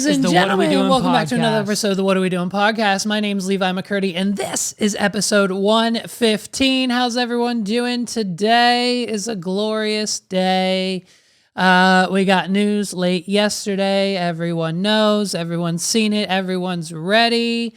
and gentlemen, welcome back to another podcast. episode of the What Are We Doing podcast. My name's Levi McCurdy, and this is episode 115. How's everyone doing? Today is a glorious day. We got news late yesterday. Everyone knows. Everyone's seen it. Everyone's ready.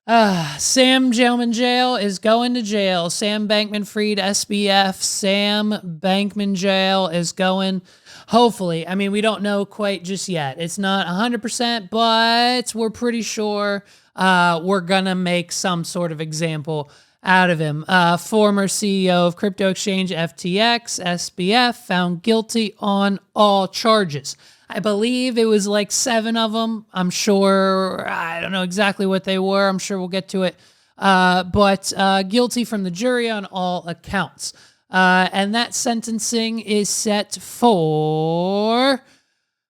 Sam Gelman Jail is going to jail. Sam Bankman-Fried, SBF. Sam Bankman Jail is going, hopefully. I mean, we don't know quite just yet. It's not 100%, but we're pretty sure we're going to make some sort of example out of him. Former CEO of crypto exchange FTX, SBF, found guilty on all charges. I believe it was like 7 of them. I'm sure, I don't know exactly what they were. I'm sure we'll get to it. But guilty from the jury on all accounts. And that sentencing is set for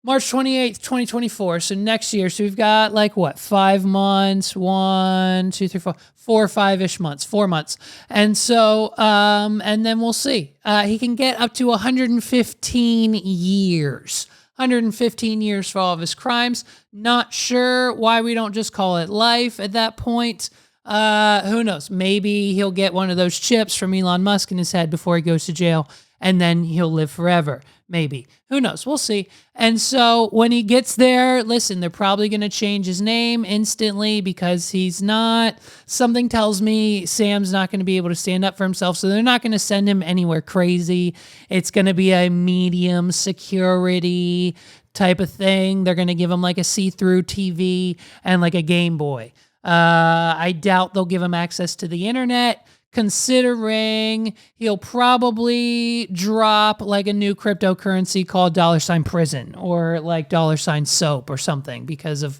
March 28th, 2024. So next year. So we've got like what, 5 months, 1, 2, 3, 4 or 5-ish months, 4 months. And so, and then we'll see. He can get up to 115 years. 115 years for all of his crimes. Not sure why we don't just call it life at that point. Who knows? Maybe he'll get one of those chips from Elon Musk in his head before he goes to jail, and then he'll live forever. Maybe. Who knows? We'll see. And so when he gets there, listen, they're probably going to change his name instantly because he's not, something tells me Sam's not going to be able to stand up for himself. So they're not going to send him anywhere crazy. It's going to be a medium security type of thing. They're going to give him like a see-through TV and like a Game Boy. I doubt they'll give him access to the internet, considering he'll probably drop like a new cryptocurrency called $prison or like $soap or something because of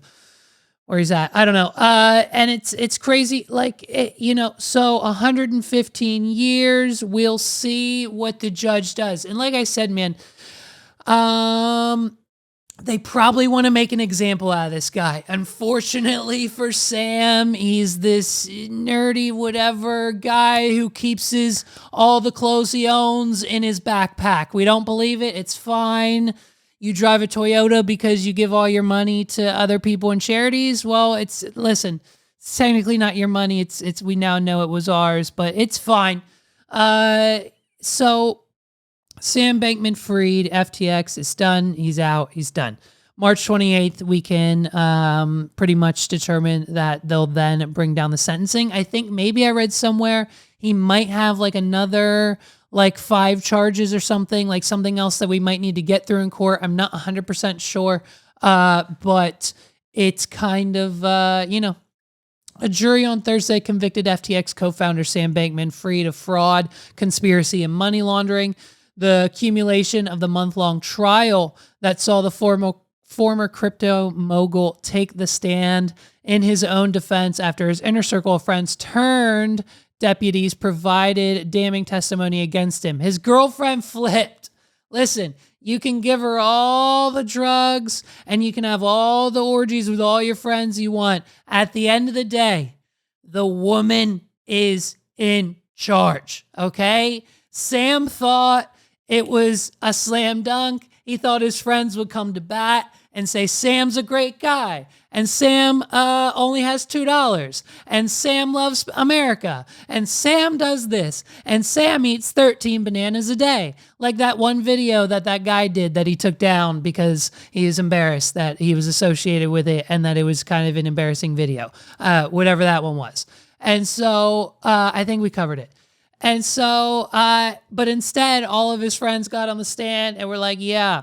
where he's at. I don't know. And it's crazy. Like, so 115 years, we'll see what the judge does. And like I said, man, they probably want to make an example out of this guy. Unfortunately for Sam, he's this nerdy whatever guy who keeps all the clothes he owns in his backpack. We don't believe it. It's fine. You drive a Toyota because you give all your money to other people and charities. Well, it's technically not your money. It's we now know it was ours, but it's fine. So Sam Bankman-Fried, FTX, is done. He's out. He's done. March 28th, we can pretty much determine that they'll then bring down the sentencing. I think maybe I read somewhere he might have like another like 5 charges or something, like something else that we might need to get through in court. I'm not 100% sure, but it's kind of, a jury on Thursday convicted FTX co-founder Sam Bankman-Fried of fraud, conspiracy, and money laundering. The accumulation of the month-long trial that saw the former crypto mogul take the stand in his own defense after his inner circle of friends turned deputies provided damning testimony against him. His girlfriend flipped. Listen, you can give her all the drugs and you can have all the orgies with all your friends you want. At the end of the day, the woman is in charge, okay? Sam thought it was a slam dunk. He thought his friends would come to bat and say, Sam's a great guy. And Sam only has $2. And Sam loves America. And Sam does this. And Sam eats 13 bananas a day. Like that one video that guy did that he took down because he was embarrassed that he was associated with it and that it was kind of an embarrassing video. Whatever that one was. And so I think we covered it. And so, but instead, all of his friends got on the stand and were like, yeah,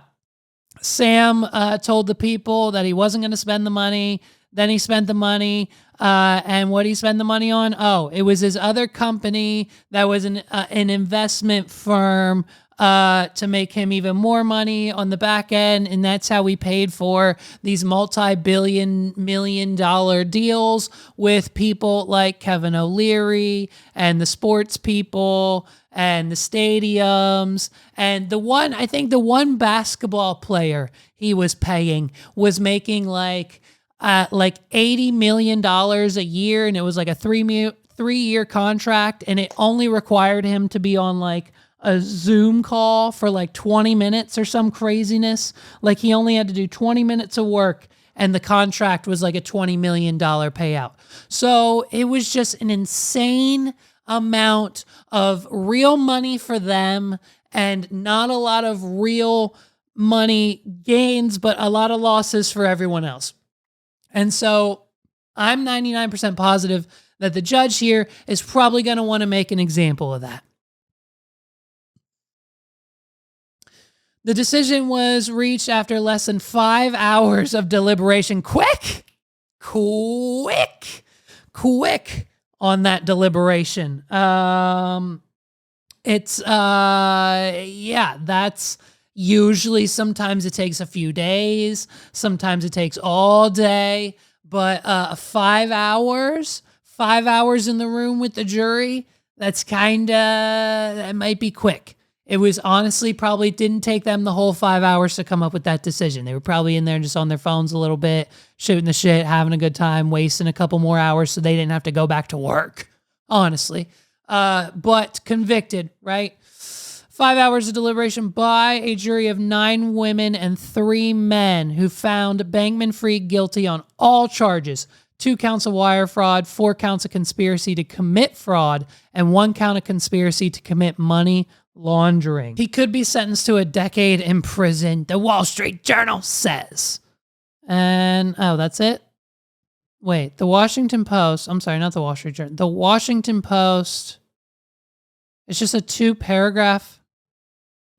Sam told the people that he wasn't going to spend the money. Then he spent the money. And what did he spend the money on? Oh, it was his other company that was an investment firm to make him even more money on the back end. And that's how we paid for these multi-billion, million-dollar deals with people like Kevin O'Leary and the sports people and the stadiums. And I think the one basketball player he was paying was making like $80 million a year. And it was like a three-year contract. And it only required him to be on like a Zoom call for like 20 minutes or some craziness. Like he only had to do 20 minutes of work and the contract was like a $20 million payout. So it was just an insane amount of real money for them and not a lot of real money gains, but a lot of losses for everyone else. And so I'm 99% positive that the judge here is probably going to want to make an example of that. The decision was reached after less than 5 hours of deliberation. Quick on that deliberation. That's usually, sometimes it takes a few days, sometimes it takes all day, but 5 hours in the room with the jury, that might be quick. It was honestly probably didn't take them the whole 5 hours to come up with that decision. They were probably in there just on their phones a little bit, shooting the shit, having a good time, wasting a couple more hours so they didn't have to go back to work, honestly. But convicted, right? 5 hours of deliberation by a jury of 9 women and 3 men who found Bankman-Fried guilty on all charges. 2 counts of wire fraud, 4 counts of conspiracy to commit fraud, and 1 count of conspiracy to commit money laundering. He could be sentenced to a decade in prison, the Wall Street Journal says. And, that's it? Wait, the Washington Post, I'm sorry, not the Wall Street Journal. The Washington Post, it's just a 2-paragraph.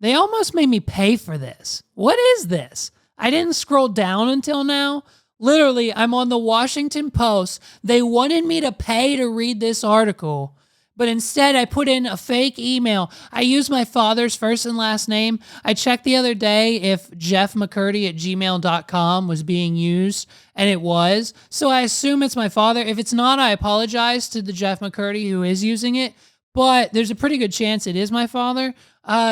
They almost made me pay for this. What is this? I didn't scroll down until now. Literally, I'm on the Washington Post. They wanted me to pay to read this article, but instead I put in a fake email. I used my father's first and last name. I checked the other day if jeffmccurdy@gmail.com was being used, and it was. So I assume it's my father. If it's not, I apologize to the Jeff McCurdy who is using it, but there's a pretty good chance it is my father.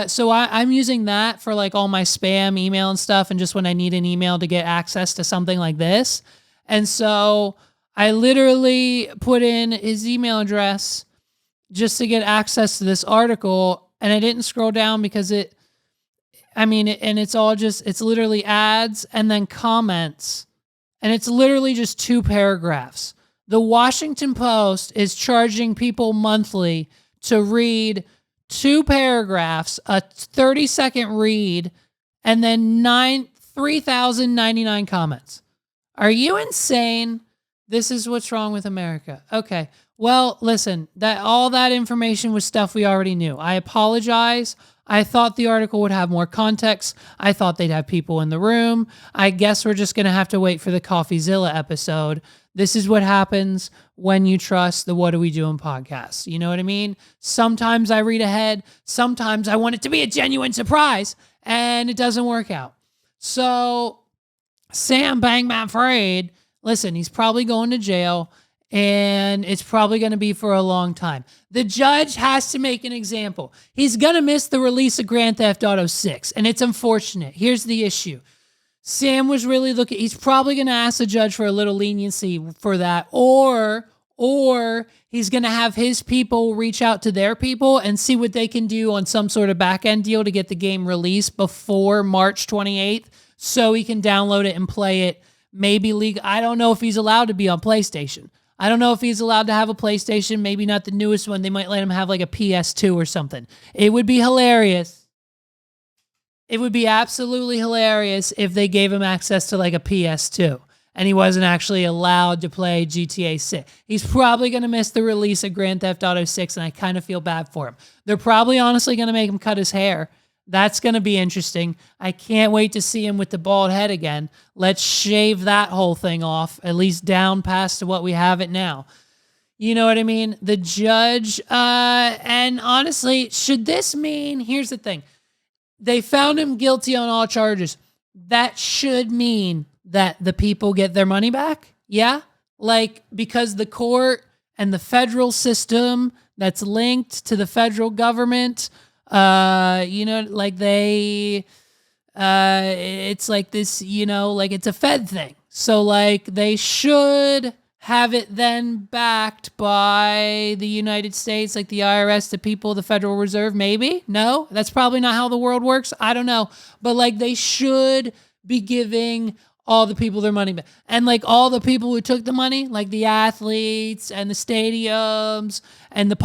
So I'm using that for like all my spam email and stuff, and just when I need an email to get access to something like this. And so I literally put in his email address just to get access to this article, and I didn't scroll down because it's literally ads and then comments, and it's literally just 2 paragraphs. The Washington Post is charging people monthly to read 2 paragraphs, a 30-second read, and then 3,099 comments. Are you insane? This is what's wrong with America. Okay. Well, listen, all that information was stuff we already knew. I apologize. I thought the article would have more context. I thought they'd have people in the room. I guess we're just going to have to wait for the CoffeeZilla episode. This is what happens when you trust the What Do We Do in podcast. You know what I mean? Sometimes I read ahead. Sometimes I want it to be a genuine surprise, and it doesn't work out. So Sam Bankman-Fried, listen, he's probably going to jail, and it's probably going to be for a long time. The judge has to make an example. He's going to miss the release of Grand Theft Auto 6, and it's unfortunate. Here's the issue. Sam was really looking, he's probably going to ask the judge for a little leniency for that, or he's going to have his people reach out to their people and see what they can do on some sort of back-end deal to get the game released before March 28th so he can download it and play it, maybe legal. I don't know if he's allowed to be on PlayStation. I don't know if he's allowed to have a PlayStation, maybe not the newest one. They might let him have like a PS2 or something. It would be hilarious. It would be absolutely hilarious if they gave him access to like a PS2 and he wasn't actually allowed to play GTA 6. He's probably going to miss the release of Grand Theft Auto 6, and I kind of feel bad for him. They're probably honestly going to make him cut his hair. That's going to be interesting. I can't wait to see him with the bald head again. Let's shave that whole thing off, at least down past to what we have it now. You know what I mean? The judge, and honestly, should this mean, here's the thing. They found him guilty on all charges. That should mean that the people get their money back. Yeah? Like, because the court and the federal system that's linked to the federal government, like it's like this, like it's a Fed thing. So like they should have it then backed by the United States, like the IRS, the people, the Federal Reserve, maybe? No, that's probably not how the world works. I don't know. But like they should be giving all the people their money back. And like all the people who took the money, like the athletes and the stadiums and the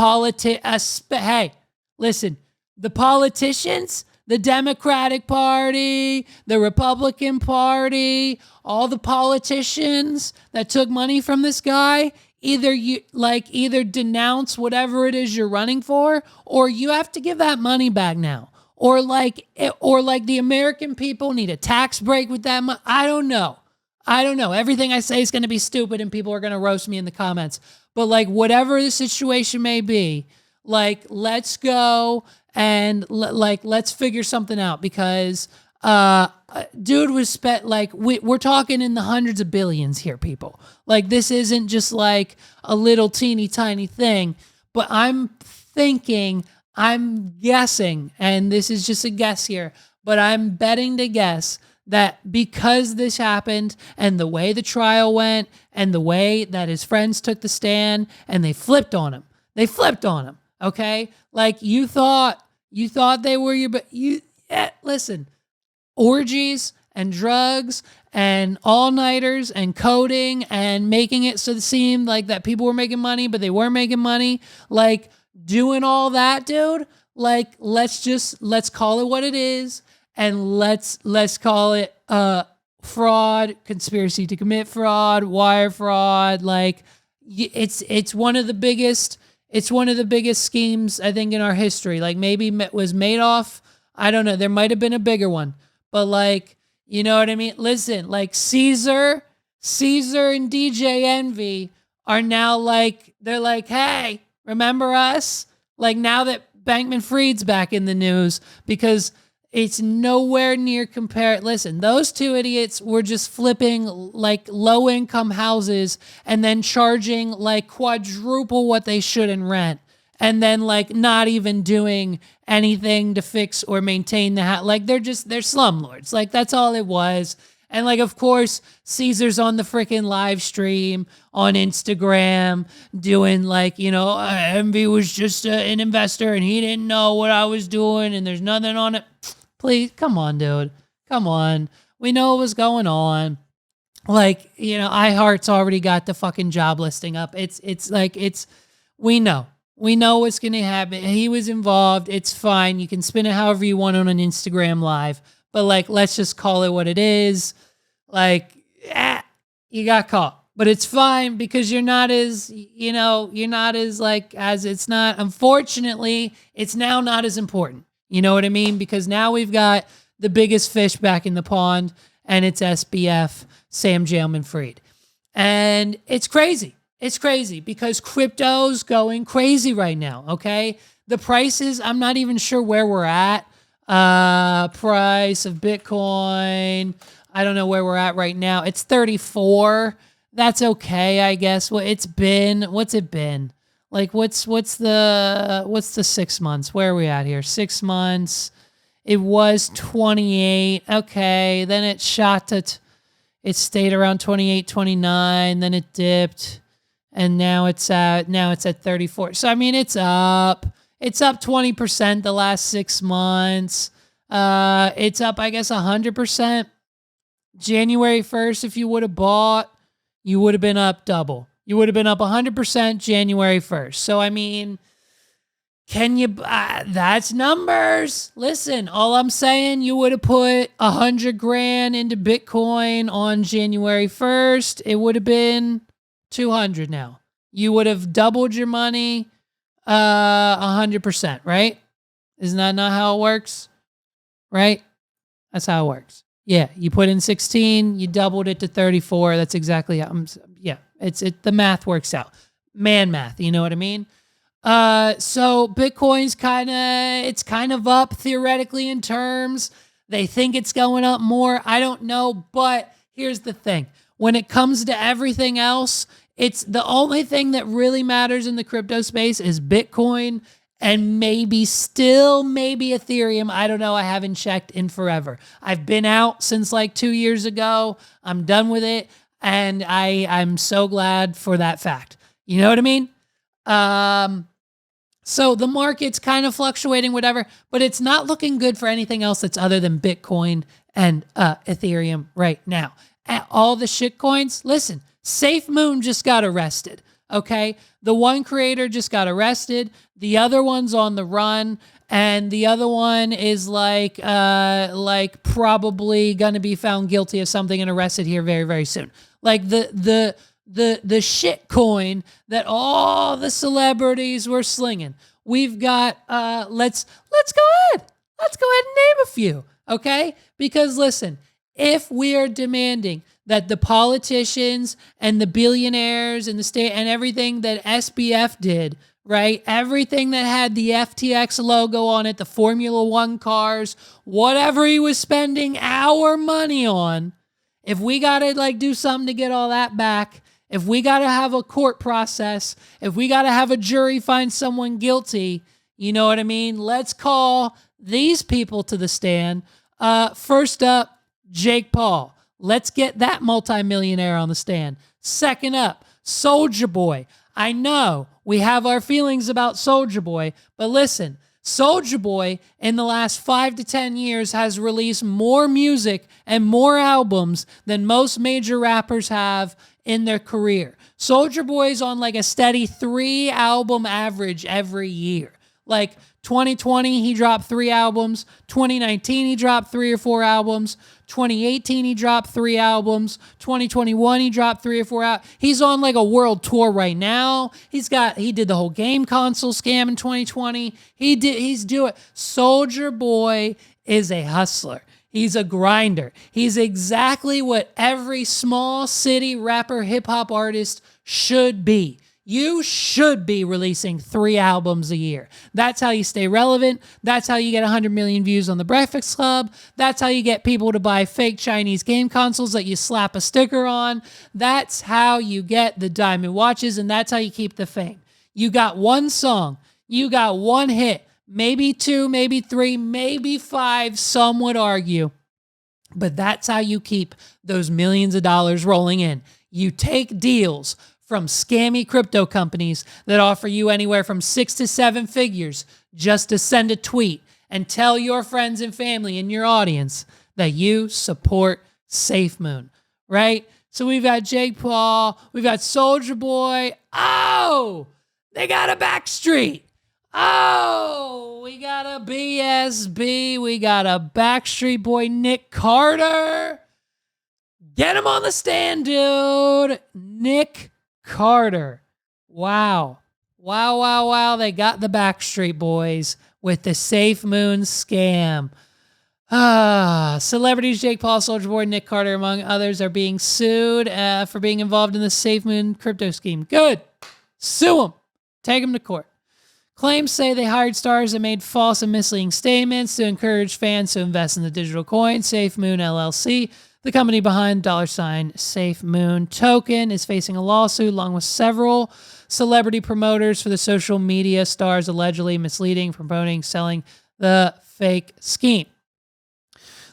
hey, listen, the politicians, the Democratic Party, the Republican Party, all the politicians that took money from this guy, either denounce whatever it is you're running for, or you have to give that money back now. Or the American people need a tax break with that money. I don't know. Everything I say is going to be stupid and people are going to roast me in the comments. But like whatever the situation may be, like let's go and let's figure something out, because dude was spent like we're talking in the hundreds of billions here, people. Like this isn't just like a little teeny tiny thing. But I'm guessing, and this is just a guess here, but I'm betting to guess that because this happened and the way the trial went and the way that his friends took the stand and they flipped on him. Okay? Like you thought they were your, but listen, orgies and drugs and all-nighters and coding and making it so it seemed like that people were making money, but they weren't making money. Like doing all that, dude, like let's call it what it is, and let's call it fraud, conspiracy to commit fraud, wire fraud. Like it's one of the biggest schemes I think in our history. Like maybe it was Madoff. I don't know. There might have been a bigger one, but like, you know what I mean? Listen, like Caesar and DJ Envy are now like, they're like, hey, remember us? Like now that Bankman-Fried's back in the news, because it's nowhere near compared. Listen, those two idiots were just flipping like low income houses and then charging like quadruple what they should in rent. And then like not even doing anything to fix or maintain the house. Like they're slumlords. Like that's all it was. And like, of course, Caesar's on the freaking live stream on Instagram doing like, Envy was just an investor and he didn't know what I was doing and there's nothing on it. Please, come on, dude. Come on. We know what was going on. Like, iHeart's already got the fucking job listing up. We know. We know what's going to happen. He was involved. It's fine. You can spin it however you want on an Instagram live. But, like, let's just call it what it is. Like, you got caught. But it's fine because you're not as, unfortunately, it's now not as important. You know what I mean? Because now we've got the biggest fish back in the pond, and it's SBF, Sam Bankman-Fried. And it's crazy. It's crazy because crypto's going crazy right now, okay? The prices, I'm not even sure where we're at. Price of Bitcoin, I don't know where we're at right now. It's 34. That's okay, I guess. What's it been? Like what's the 6 months? Where are we at here? 6 months. It was 28. Okay, then it it stayed around 28, 29, then it dipped. And now it's at 34. So I mean, it's up 20% the last 6 months. It's up, I guess, 100%. January 1st, if you would have bought, you would have been up double. You would have been up 100% January 1st. So I mean, can you? That's numbers. Listen, all I'm saying, you would have put $100,000 into Bitcoin on January 1st. It would have been 200 now. You would have doubled your money 100%, right? Isn't that not how it works? Right? That's how it works. Yeah, you put in 16, you doubled it to 34. That's exactly how the math works out. Man math, you know what I mean? So Bitcoin's kind of up theoretically in terms. They think it's going up more. I don't know, but here's the thing. When it comes to everything else, it's the only thing that really matters in the crypto space is Bitcoin and maybe Ethereum. I don't know. I haven't checked in forever. I've been out since like 2 years ago. I'm done with it. And I'm so glad for that fact. You know what I mean? So the market's kind of fluctuating, whatever, but it's not looking good for anything else that's other than Bitcoin and Ethereum right now. all the shit coins. Listen, SafeMoon just got arrested. Okay, the one creator just got arrested. The other one's on the run, and the other one is like probably gonna be found guilty of something and arrested here very, very soon. Like the shit coin that all the celebrities were slinging. We've got let's go ahead. Let's go ahead and name a few, okay? Because listen, if we are demanding that the politicians and the billionaires and the state and everything that SBF did, right? Everything that had the FTX logo on it, the Formula One cars, whatever he was spending our money on, if we got to like do something to get all that back, if we got to have a court process, if we got to have a jury find someone guilty, you know what I mean? Let's call these people to the stand. First up, Jake Paul. Let's get that multimillionaire on the stand. Second up, Soulja Boy. I know we have our feelings about Soulja Boy, but listen, Soulja Boy in the last 5 to 10 years has released more music and more albums than most major rappers have in their career. Soulja Boy's on like a steady 3 album average every year. Like 2020, he dropped 3 albums. 2019, he dropped 3 or 4 albums. 2018, he dropped 3 albums. 2021, he dropped 3 or 4 out. He's on like a world tour right now. He did the whole game console scam in 2020. He's doing. Soulja Boy is a hustler. He's a grinder. He's exactly what every small city rapper, hip hop artist should be. You should be releasing 3 albums a year. That's how you stay relevant. That's how you get 100 million views on The Breakfast Club. That's how you get people to buy fake Chinese game consoles that you slap a sticker on. That's how you get the diamond watches, and that's how you keep the fame. You got one song. You got one hit. Maybe 2, maybe 3, maybe 5, some would argue. But that's how you keep those millions of dollars rolling in. You take deals from scammy crypto companies that offer you anywhere from 6 to 7 figures just to send a tweet and tell your friends and family and your audience that you support SafeMoon, right? So we've got Jake Paul, we've got Soulja Boy. Oh, they got a Backstreet. Oh, we got a BSB. We got a Backstreet Boy, Nick Carter. Get him on the stand, dude. Nick Carter. Wow. They got the Backstreet Boys with the SafeMoon scam. Celebrities Jake Paul, Soulja Boy, Nick Carter, among others, are being sued for being involved in the SafeMoon crypto scheme. Good. Sue them. Take them to court. Claims say they hired stars that made false and misleading statements to encourage fans to invest in the digital coin. SafeMoon LLC, the company behind $SafeMoon token, is facing a lawsuit along with several celebrity promoters for the social media stars allegedly misleading, promoting, selling the fake scheme.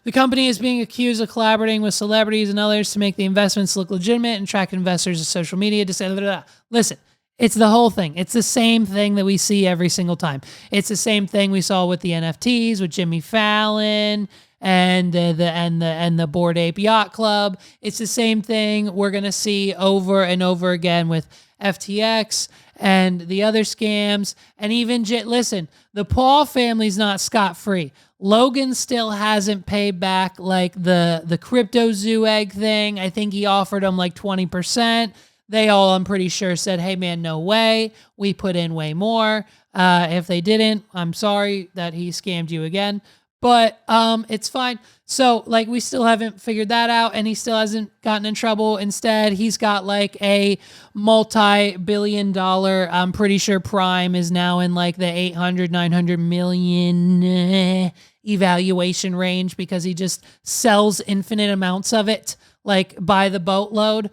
The company is being accused of collaborating with celebrities and others to make the investments look legitimate and track investors to social media to say, blah, blah, blah. Listen, it's the whole thing. It's the same thing that we see every single time. It's the same thing we saw with the NFTs, with Jimmy Fallon and the Bored Ape Yacht Club. It's the same thing we're gonna see over and over again with FTX and the other scams. And even listen, the Paul family's not scot-free. Logan still hasn't paid back like the crypto zoo egg thing. I think he offered him like 20%. They all, I'm pretty sure, said, hey, man, no way. We put in way more. If they didn't, I'm sorry that he scammed you again. But it's fine. So, like, we still haven't figured that out, and he still hasn't gotten in trouble. Instead, he's got, like, a multi-billion-dollar, I'm pretty sure Prime is now in, like, the 800, 900 million evaluation range because he just sells infinite amounts of it, like, by the boatload.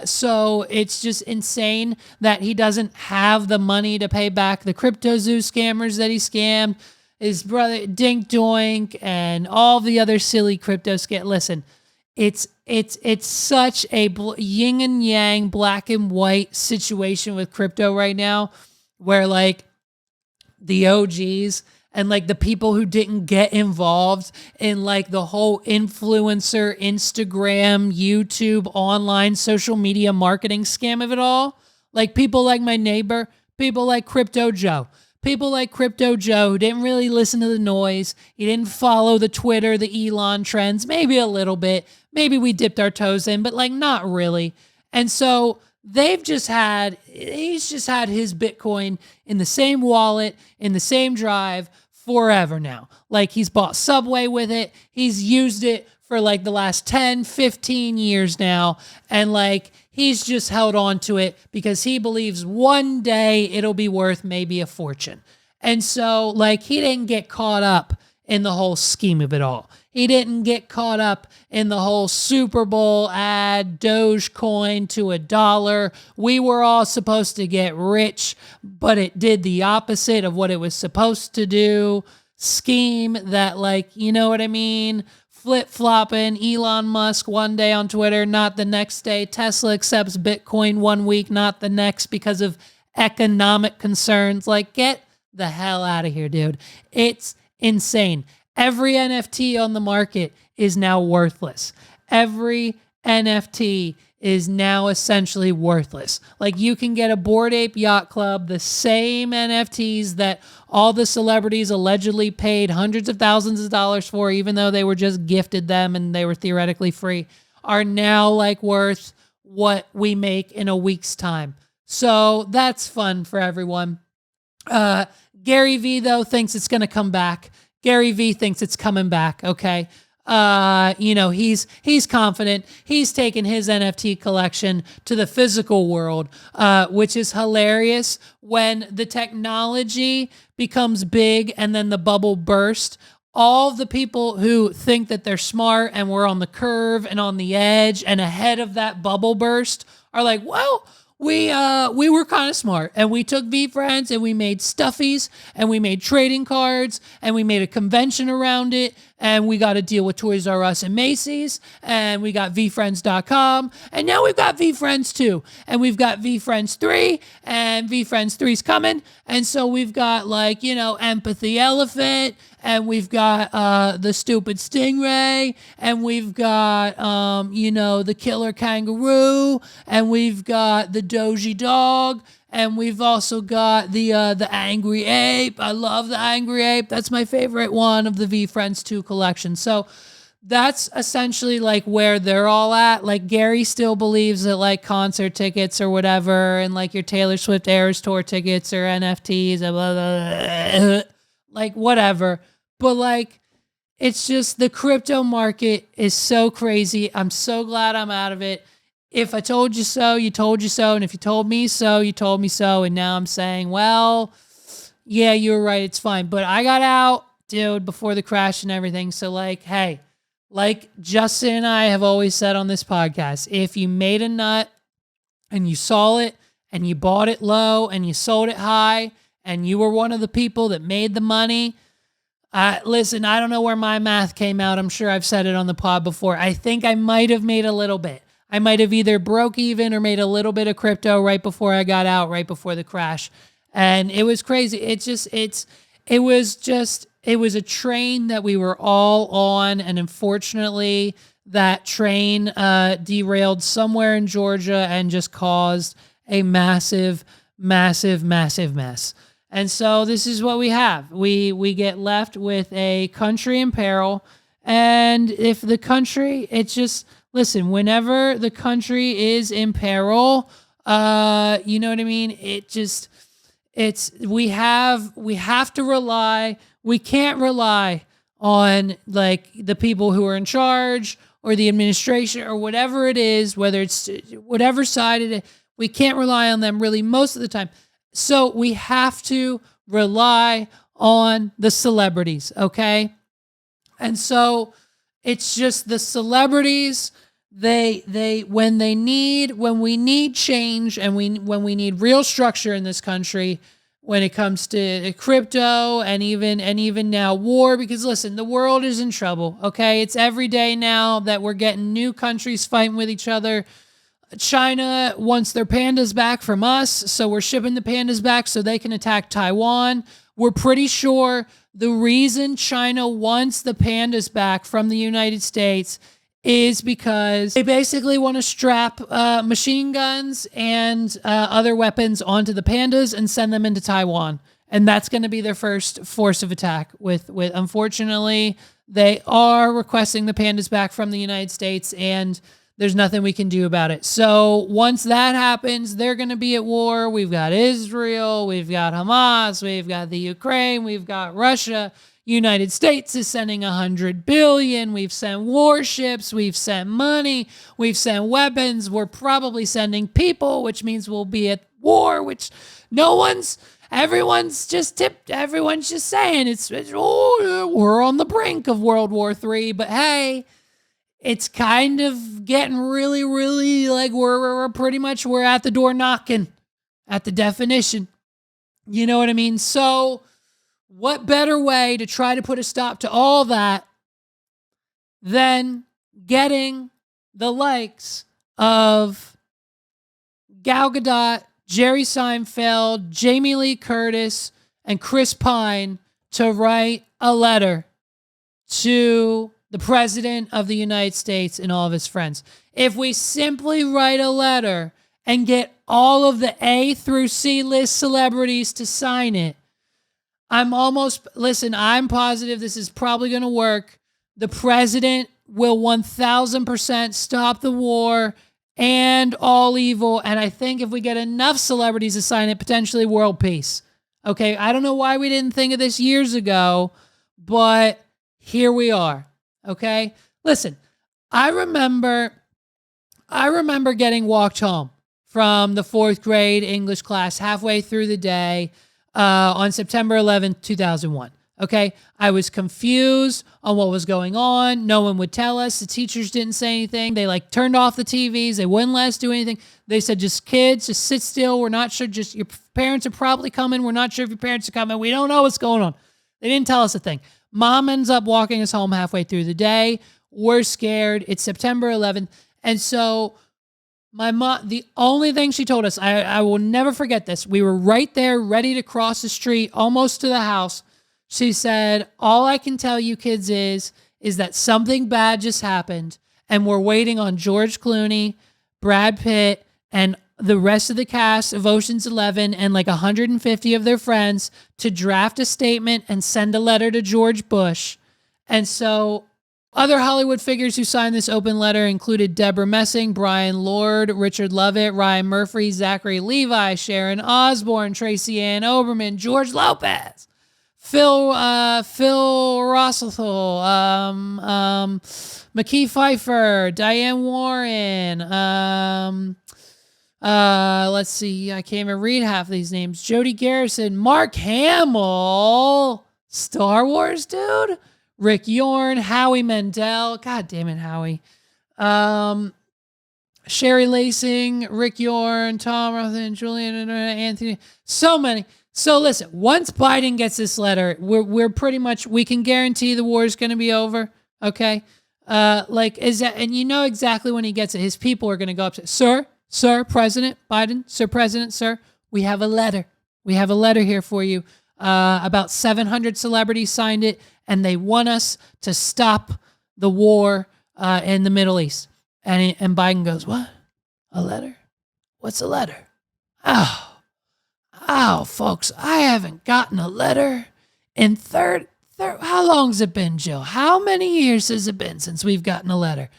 So it's just insane that he doesn't have the money to pay back the crypto zoo scammers that he scammed, his brother Dink Doink, and all the other silly crypto scam. Listen, it's such a yin and yang, black and white situation with crypto right now, where like the OGs and like the people who didn't get involved in like the whole influencer, Instagram, YouTube, online social media marketing scam of it all. Like people like my neighbor, people like Crypto Joe. People like Crypto Joe who didn't really listen to the noise. He didn't follow the Twitter, the Elon trends, maybe a little bit. Maybe we dipped our toes in, but like not really. And so he's just had his Bitcoin in the same wallet, in the same drive forever now. Like he's bought Subway with it. He's used it for like the last 10, 15 years now. And like, he's just held on to it because he believes one day it'll be worth maybe a fortune. And so like, he didn't get caught up in the whole scheme of it all. He didn't get caught up in the whole Super Bowl ad, Dogecoin to $1. We were all supposed to get rich, but it did the opposite of what it was supposed to do. Scheme that like, you know what I mean? Flip-flopping, Elon Musk one day on Twitter, not the next day. Tesla accepts Bitcoin one week, not the next because of economic concerns. Like, get the hell out of here, dude. It's insane. Every NFT on the market is now worthless. Every NFT is now essentially worthless. Like you can get a Bored Ape Yacht Club, the same NFTs that all the celebrities allegedly paid hundreds of thousands of dollars for, even though they were just gifted them and they were theoretically free, are now like worth what we make in a week's time. So that's fun for everyone. Gary V though thinks it's going to come back. Gary V thinks it's coming back. Okay. He's confident. He's taken his NFT collection to the physical world, which is hilarious. When the technology becomes big and then the bubble bursts, all the people who think that they're smart and we're on the curve and on the edge and ahead of that bubble burst are like, well, we were kind of smart and we took VFriends and we made stuffies and we made trading cards and we made a convention around it and we got a deal with Toys R Us and Macy's and we got VFriends.com and now we've got VFriends 2 and we've got VFriends 3 and VFriends 3's coming. And so we've got like, Empathy Elephant and we've got the Stupid Stingray and we've got, the Killer Kangaroo and we've got the Doji Dog and we've also got the Angry Ape. I love the Angry Ape. That's my favorite one of the VFriends 2 collection. So that's essentially like where they're all at. Like Gary still believes that like concert tickets or whatever and like your Taylor Swift Eras Tour tickets or NFTs, blah, blah, blah, like whatever. But like, it's just the crypto market is so crazy. I'm so glad I'm out of it. If I told you so, you told you so. And if you told me so, you told me so. And now I'm saying, well, yeah, you were right. It's fine. But I got out, dude, before the crash and everything. So like, hey, like Justin and I have always said on this podcast, if you made a nut and you saw it and you bought it low and you sold it high and you were one of the people that made the money, listen, I don't know where my math came out. I'm sure I've said it on the pod before. I think I might have made a little bit. I might have either broke even or made a little bit of crypto right before I got out, right before the crash. And it was crazy. It was a train that we were all on. And unfortunately, that train derailed somewhere in Georgia and just caused a massive, massive, massive mess. And so this is what we have. We get left with a country in peril. And if the country, listen, whenever the country is in peril, you know what I mean? We have to rely, we can't rely on like the people who are in charge or the administration or whatever it is, whether it's whatever side it is, we can't rely on them really most of the time. So we have to rely on the celebrities, okay? And so it's just the celebrities, when we need change and when we need real structure in this country when it comes to crypto and even now war, because listen, the world is in trouble, okay? It's every day now that we're getting new countries fighting with each other. China wants their pandas back from us, so we're shipping the pandas back so they can attack Taiwan. We're pretty sure the reason China wants the pandas back from the United States is because they basically want to strap machine guns and other weapons onto the pandas and send them into Taiwan. And that's going to be their first force of attack. With unfortunately, they are requesting the pandas back from the United States, and there's nothing we can do about it. So once that happens, they're going to be at war. We've got Israel, we've got Hamas, we've got the Ukraine, we've got Russia. United States is sending $100 billion. We've sent warships, we've sent money, we've sent weapons. We're probably sending people, which means we'll be at war, which everyone's just saying we're on the brink of World War III. But hey, it's kind of getting really, really like we're at the door knocking at the definition. You know what I mean? So what better way to try to put a stop to all that than getting the likes of Gal Gadot, Jerry Seinfeld, Jamie Lee Curtis, and Chris Pine to write a letter to the President of the United States and all of his friends. If we simply write a letter and get all of the A through C list celebrities to sign it, I'm positive this is probably going to work. The president will 1000% stop the war and all evil. And I think if we get enough celebrities to sign it, potentially world peace. Okay, I don't know why we didn't think of this years ago, but here we are. Okay, listen, I remember getting walked home from the 4th grade English class halfway through the day on September 11th, 2001. Okay, I was confused on what was going on. No one would tell us. The teachers didn't say anything. They turned off the TVs. They wouldn't let us do anything. They said, just kids, just sit still. We're not sure. Just your parents are probably coming. We're not sure if your parents are coming. We don't know what's going on. They didn't tell us a thing. Mom ends up walking us home halfway through the day. We're scared. It's September 11th. And so my mom, the only thing she told us, I will never forget this. We were right there, ready to cross the street, almost to the house. She said, all I can tell you kids is that something bad just happened, and we're waiting on George Clooney, Brad Pitt, and the rest of the cast of Ocean's 11 and 150 of their friends to draft a statement and send a letter to George Bush. And so other Hollywood figures who signed this open letter included Deborah Messing, Brian Lord, Richard Lovett, Ryan Murphy, Zachary Levi, Sharon Osbourne, Tracy Ann Oberman, George Lopez, Phil Rossethal, McKee Pfeiffer, Diane Warren, let's see, I can't even read half of these names. Jody Garrison, Mark Hamill, Star Wars dude, Rick Yorn, Howie Mandel, god damn it, Howie, Sherry Lacing, Rick Yorn, Tom Rothen, Julian, Anthony, so many. So listen, once Biden gets this letter, we're pretty much, we can guarantee the war is going to be over. Okay. And you know exactly when he gets it, his people are going to go up to, Sir, President Biden, Sir President, sir, we have a letter. We have a letter here for you. About 700 celebrities signed it, and they want us to stop the war in the Middle East. And Biden goes, what? A letter? What's a letter? Oh, folks, I haven't gotten a letter in how long's it been, Jill? How many years has it been since we've gotten a letter?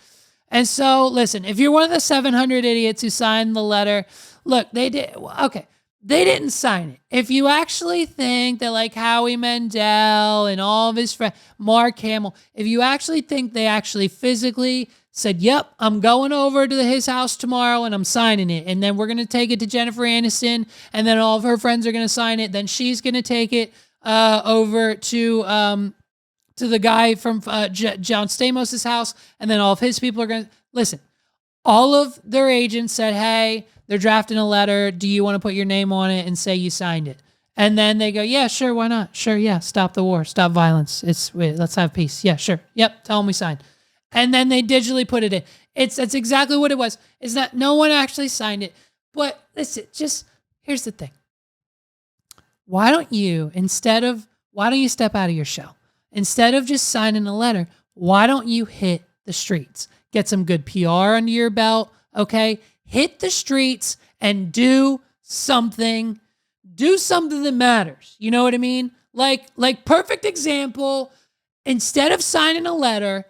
And so, listen, if you're one of the 700 idiots who signed the letter, look, they didn't sign it. If you actually think that Howie Mandel and all of his friends, Mark Hamill, if you actually think they actually physically said, yep, I'm going over to his house tomorrow and I'm signing it. And then we're going to take it to Jennifer Aniston, and then all of her friends are going to sign it. Then she's going to take it over to the guy from John Stamos' house. And then all of his people are going to listen. All of their agents said, hey, they're drafting a letter. Do you want to put your name on it and say you signed it? And then they go, yeah, sure. Why not? Sure. Yeah. Stop the war. Stop violence. Let's have peace. Yeah, sure. Yep. Tell them we signed. And then they digitally put it in. That's exactly what it was. It's not, no one actually signed it. But listen, here's the thing. why don't you step out of your shell? Instead of just signing a letter, why don't you hit the streets? Get some good PR under your belt, okay? Hit the streets and do something that matters. You know what I mean? Like perfect example, instead of signing the letter,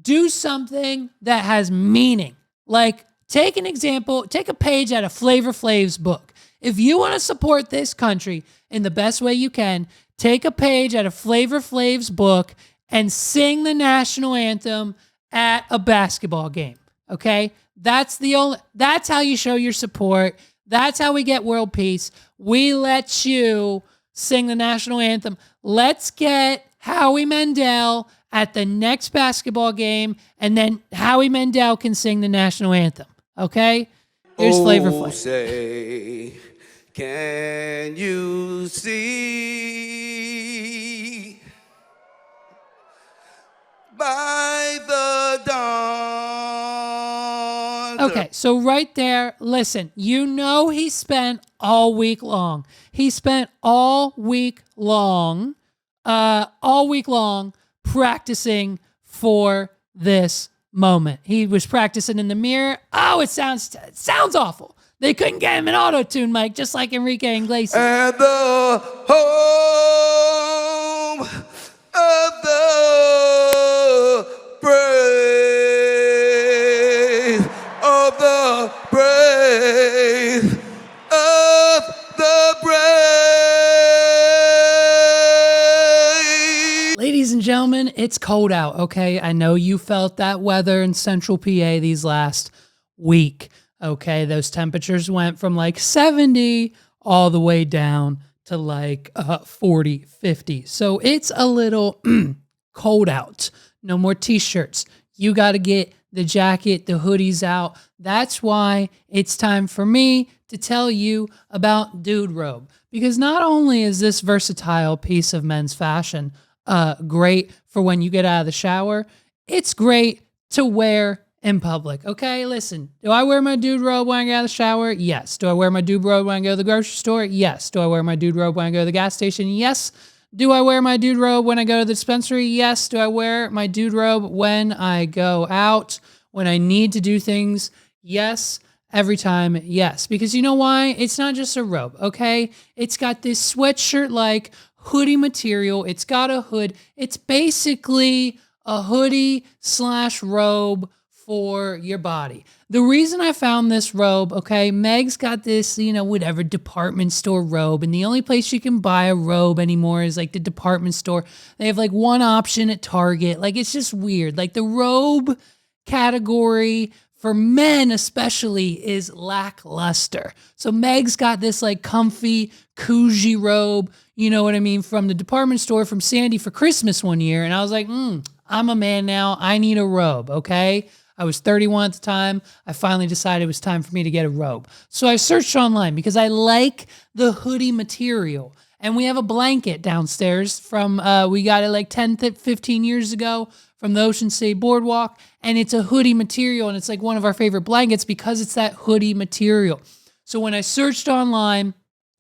do something that has meaning. Like, take a page out of Flavor Flav's book. If you want to support this country in the best way you can, take a page out of Flavor Flav's book and sing the national anthem at a basketball game. Okay? That's how you show your support. That's how we get world peace. We let you sing the national anthem. Let's get Howie Mandel at the next basketball game, and then Howie Mandel can sing the national anthem. Okay? Here's Flavor Flav. Say, can you see by the dawn? Okay, so right there, listen, he spent all week long. Practicing for this moment. He was practicing in the mirror. Oh, it sounds awful. They couldn't get him an auto-tune mic, just like Enrique Iglesias. At the home of the brave, of the brave, of the brave. Ladies and gentlemen, it's cold out, okay? I know you felt that weather in central PA these last week. Okay, those temperatures went from like 70 all the way down to like 40, 50. So it's a little cold out. No more t-shirts. You got to get the jacket, the hoodies out. That's why it's time for me to tell you about Dude Robe. Because not only is this versatile piece of men's fashion great for when you get out of the shower, it's great to wear in public. Okay, listen, do I wear my dude robe when I get out of the shower? Yes. Do I wear my dude robe when I go to the grocery store? Yes. Do I wear my dude robe when I go to the gas station? Yes. Do I wear my dude robe when I go to the dispensary? Yes. Do I wear my dude robe when I go out, when I need to do things? Yes. Every time, yes. Because you know why? It's not just a robe, okay? It's got this sweatshirt-like hoodie material. It's got a hood. It's basically a hoodie/robe for your body. The reason I found this robe, okay, Meg's got this, whatever department store robe, and the only place you can buy a robe anymore is like the department store. They have like one option at Target. Like, it's just weird. Like, the robe category for men especially is lackluster. So Meg's got this like comfy, Coogee robe, you know what I mean, from the department store from Sandy for Christmas one year. And I was like, I'm a man now. I need a robe, okay? I was 31 at the time. I finally decided it was time for me to get a robe. So I searched online because I like the hoodie material. And we have a blanket downstairs from, we got it like 10 to 15 years ago from the Ocean State Boardwalk. And it's a hoodie material. And it's like one of our favorite blankets because it's that hoodie material. So when I searched online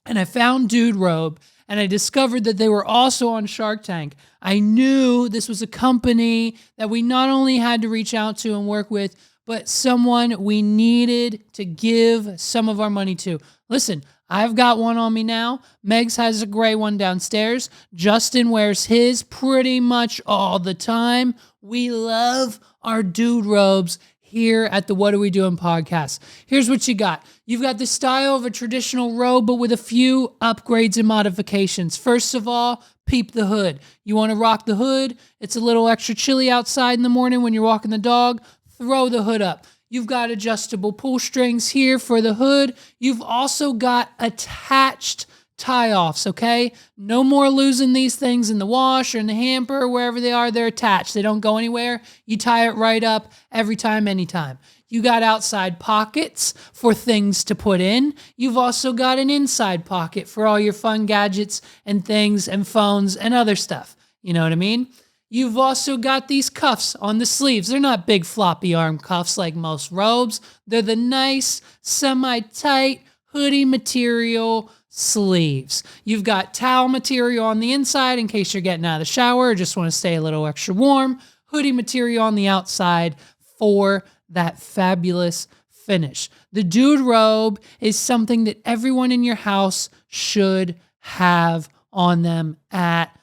and I found Dude Robe, and I discovered that they were also on Shark Tank, I knew this was a company that we not only had to reach out to and work with, but someone we needed to give some of our money to. Listen, I've got one on me now. Megs has a gray one downstairs. Justin wears his pretty much all the time. We love our dude robes here at the What Are We Doing podcast. Here's what you got. You've got the style of a traditional robe, but with a few upgrades and modifications. First of all, peep the hood. You want to rock the hood? It's a little extra chilly outside in the morning when you're walking the dog. Throw the hood up. You've got adjustable pull strings here for the hood. You've also got attached tie-offs, okay? No more losing these things in the wash or in the hamper or wherever they are. They're attached. They don't go anywhere. You tie it right up every time, anytime. You got outside pockets for things to put in. You've also got an inside pocket for all your fun gadgets and things and phones and other stuff. You know what I mean? You've also got these cuffs on the sleeves. They're not big floppy arm cuffs like most robes. They're the nice, semi-tight hoodie material sleeves. You've got towel material on the inside in case you're getting out of the shower or just want to stay a little extra warm. Hoodie material on the outside for that fabulous finish. The dude robe is something that everyone in your house should have on them at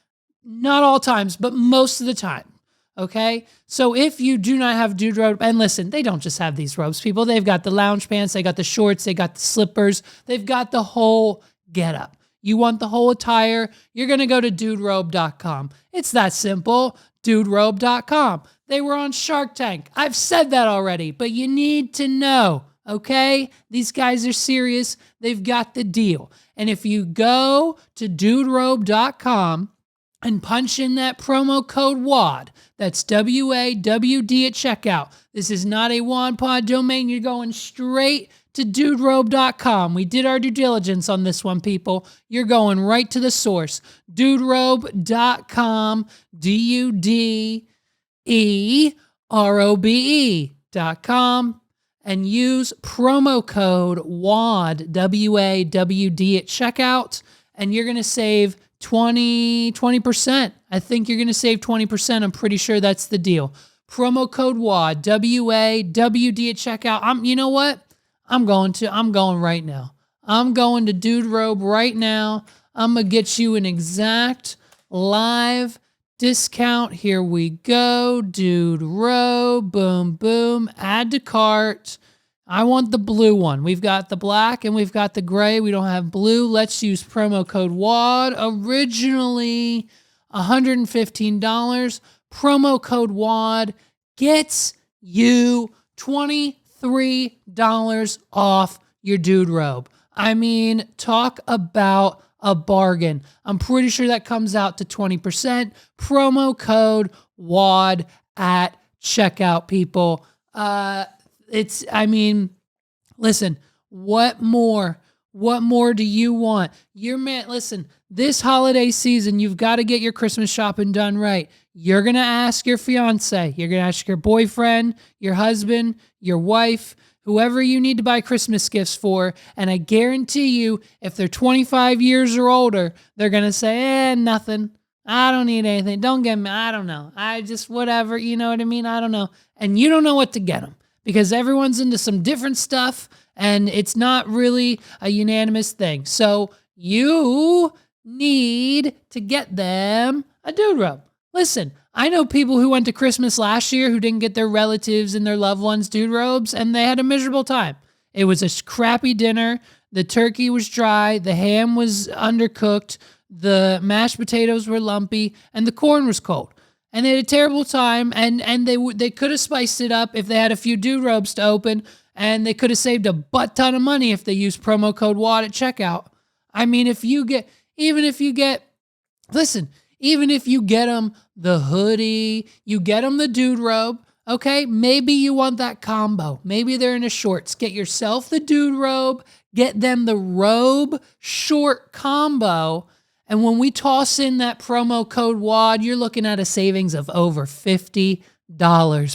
not all times, but most of the time. Okay? So if you do not have dude robe, and listen, they don't just have these robes, people. They've got the lounge pants, they got the shorts, they got the slippers, they've got the whole getup. You want the whole attire, you're going to go to duderobe.com. It's that simple, duderobe.com. They were on Shark Tank. I've said that already, but you need to know, okay? These guys are serious. They've got the deal. And if you go to duderobe.com and punch in that promo code WAD, that's WAWD at checkout. This is not a WADPod domain. You're going straight to duderobe.com. We did our due diligence on this one, people. You're going right to the source. Duderobe.com, DUDEROBE.com, and use promo code WAD, WAWD at checkout, and you're going to save 20%. I think you're going to save 20%. I'm pretty sure that's the deal. Promo code WAD, WAWD at checkout. You know what? I'm going right now. I'm going to Dude Robe right now. I'm going to get you an exact live discount. Here we go. Dude Robe. Boom, boom. Add to cart. I want the blue one. We've got the black and we've got the gray. We don't have blue. Let's use promo code WAD. Originally $115. Promo code WAD gets you $23 off your dude robe. I mean, talk about a bargain. I'm pretty sure that comes out to 20%. Promo code WAD at checkout, people. Listen, what more do you want? Listen, this holiday season, you've got to get your Christmas shopping done right. You're going to ask your fiance, you're going to ask your boyfriend, your husband, your wife, whoever you need to buy Christmas gifts for. And I guarantee you, if they're 25 years or older, they're going to say, nothing. I don't need anything. Don't get me. I don't know. I just, whatever. You know what I mean? I don't know. And you don't know what to get them because everyone's into some different stuff and it's not really a unanimous thing. So you need to get them a dude robe. Listen, I know people who went to Christmas last year who didn't get their relatives and their loved ones dude robes, and they had a miserable time. It was a crappy dinner. The turkey was dry. The ham was undercooked. The mashed potatoes were lumpy, and the corn was cold. And they had a terrible time, and they could have spiced it up if they had a few dude robes to open, and they could have saved a butt ton of money if they used promo code WAD at checkout. I mean, even if you get them the hoodie, you get them the dude robe, okay? Maybe you want that combo. Maybe they're in a shorts. Get yourself the dude robe, get them the robe short combo, and when we toss in that promo code WAD, you're looking at a savings of over $50,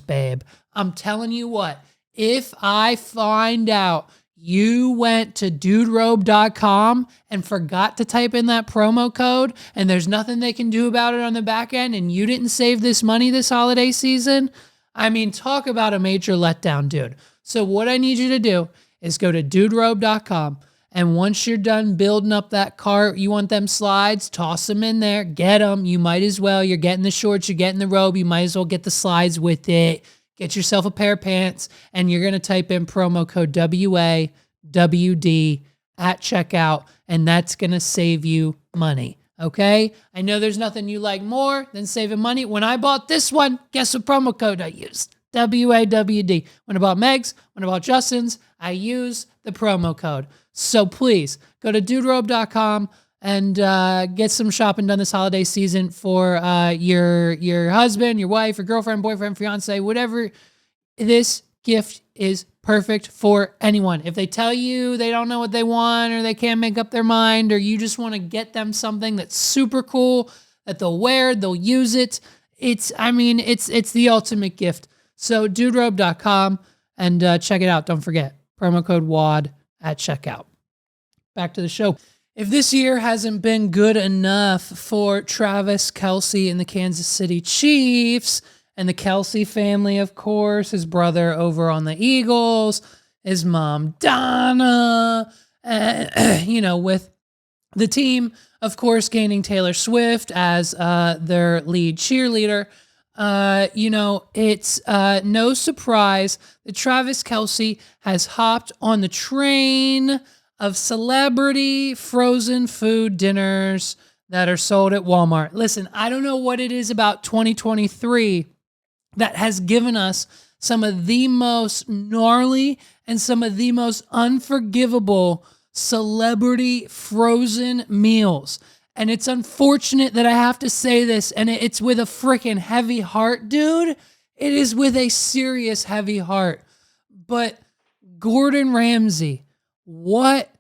babe. I'm telling you what, if I find out you went to duderobe.com and forgot to type in that promo code and there's nothing they can do about it on the back end and you didn't save this money this holiday season, I mean, talk about a major letdown, dude. So what I need you to do is go to duderobe.com, and once you're done building up that cart, you want them slides, toss them in there, get them. You might as well. You're getting the shorts, you're getting the robe, you might as well get the slides with it. Get yourself a pair of pants, and you're going to type in promo code WAWD at checkout, and that's going to save you money, okay? I know there's nothing you like more than saving money. When I bought this one, guess what promo code I used? WAWD. When I bought Meg's, when I bought Justin's, I used the promo code. So please, go to duderobe.com and get some shopping done this holiday season for your husband, your wife, your girlfriend, boyfriend, fiance, whatever. This gift is perfect for anyone. If they tell you they don't know what they want or they can't make up their mind or you just want to get them something that's super cool that they'll wear, they'll use it. It's the ultimate gift. So duderobe.com and check it out. Don't forget, promo code WAD at checkout. Back to the show. if this year hasn't been good enough for Travis Kelce and the Kansas City Chiefs and the Kelce family, of course, his brother over on the Eagles, his mom, Donna, with the team, of course, gaining Taylor Swift as their lead cheerleader. It's no surprise that Travis Kelce has hopped on the train of celebrity frozen food dinners that are sold at Walmart. Listen, I don't know what it is about 2023 that has given us some of the most gnarly and some of the most unforgivable celebrity frozen meals. And it's unfortunate that I have to say this, and it's with a freaking heavy heart, dude. It is with a serious heavy heart. But Gordon Ramsay, what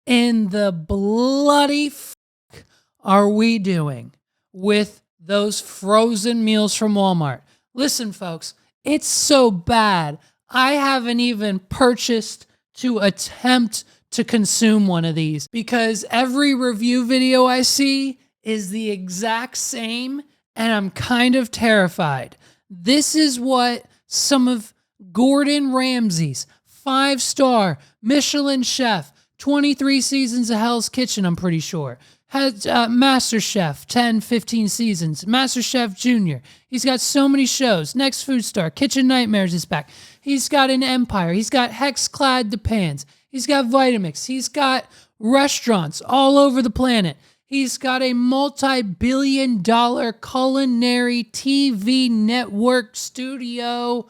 in the bloody fuck are we doing with those frozen meals from Walmart? Listen, folks, it's so bad. I haven't even purchased to attempt to consume one of these because every review video I see is the exact same, and I'm kind of terrified. This is what some of Gordon Ramsay's 5-star Michelin chef, 23 seasons of Hell's Kitchen, I'm pretty sure, has MasterChef, 10, 15 seasons, MasterChef Junior. He's got so many shows. Next Food Star, Kitchen Nightmares is back. He's got an Empire. He's got Hex-clad Depans. He's got Vitamix. He's got restaurants all over the planet. He's got a multi-billion-dollar culinary TV network studio,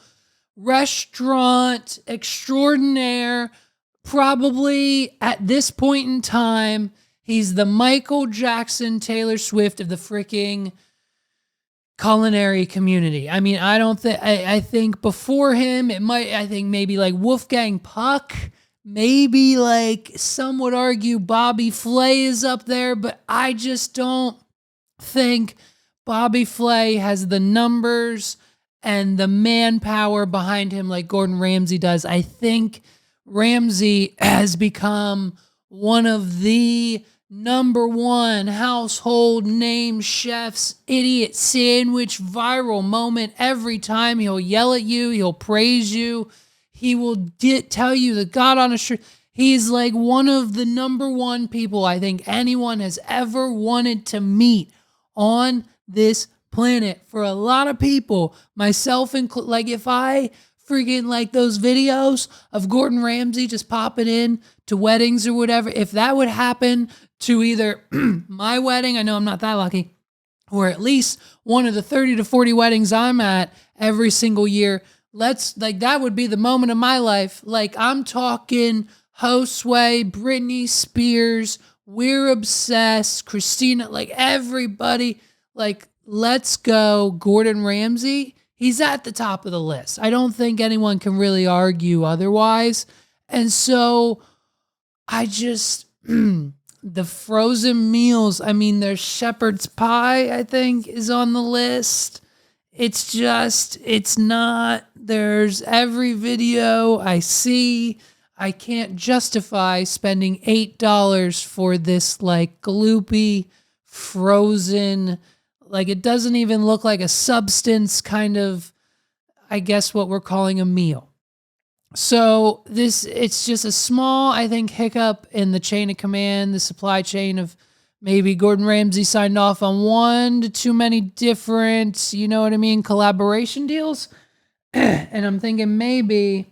restaurant extraordinaire. Probably at this point in time, he's the Michael Jackson, Taylor Swift of the freaking culinary community. I mean, I think before him, I think maybe like Wolfgang Puck. Maybe like some would argue Bobby Flay is up there, but I just don't think Bobby Flay has the numbers and the manpower behind him like Gordon Ramsay does. I think Ramsay has become one of the number one household name chefs, idiot sandwich viral moment. Every time he'll yell at you, he'll praise you. He will tell you the God honest truth. He's like one of the number one people I think anyone has ever wanted to meet on this planet. For a lot of people, myself included, like if I freaking like those videos of Gordon Ramsay just popping in to weddings or whatever, if that would happen to either my wedding, I know I'm not that lucky, or at least one of the 30 to 40 weddings I'm at every single year, that would be the moment of my life. Like I'm talking Josue, Britney Spears, We're Obsessed, Christina, like everybody, like let's go Gordon Ramsay. He's at the top of the list. I don't think anyone can really argue otherwise. And so I just, the frozen meals, I mean, there's shepherd's pie, I think, is on the list. It's not, there's every video I see, I can't justify spending $8 for this like gloopy, frozen, like it doesn't even look like a substance kind of, I guess what we're calling a meal. So it's just a small, I think, hiccup in the chain of command, the supply chain of maybe Gordon Ramsay signed off on one to too many different, you know what I mean, collaboration deals. And I'm thinking maybe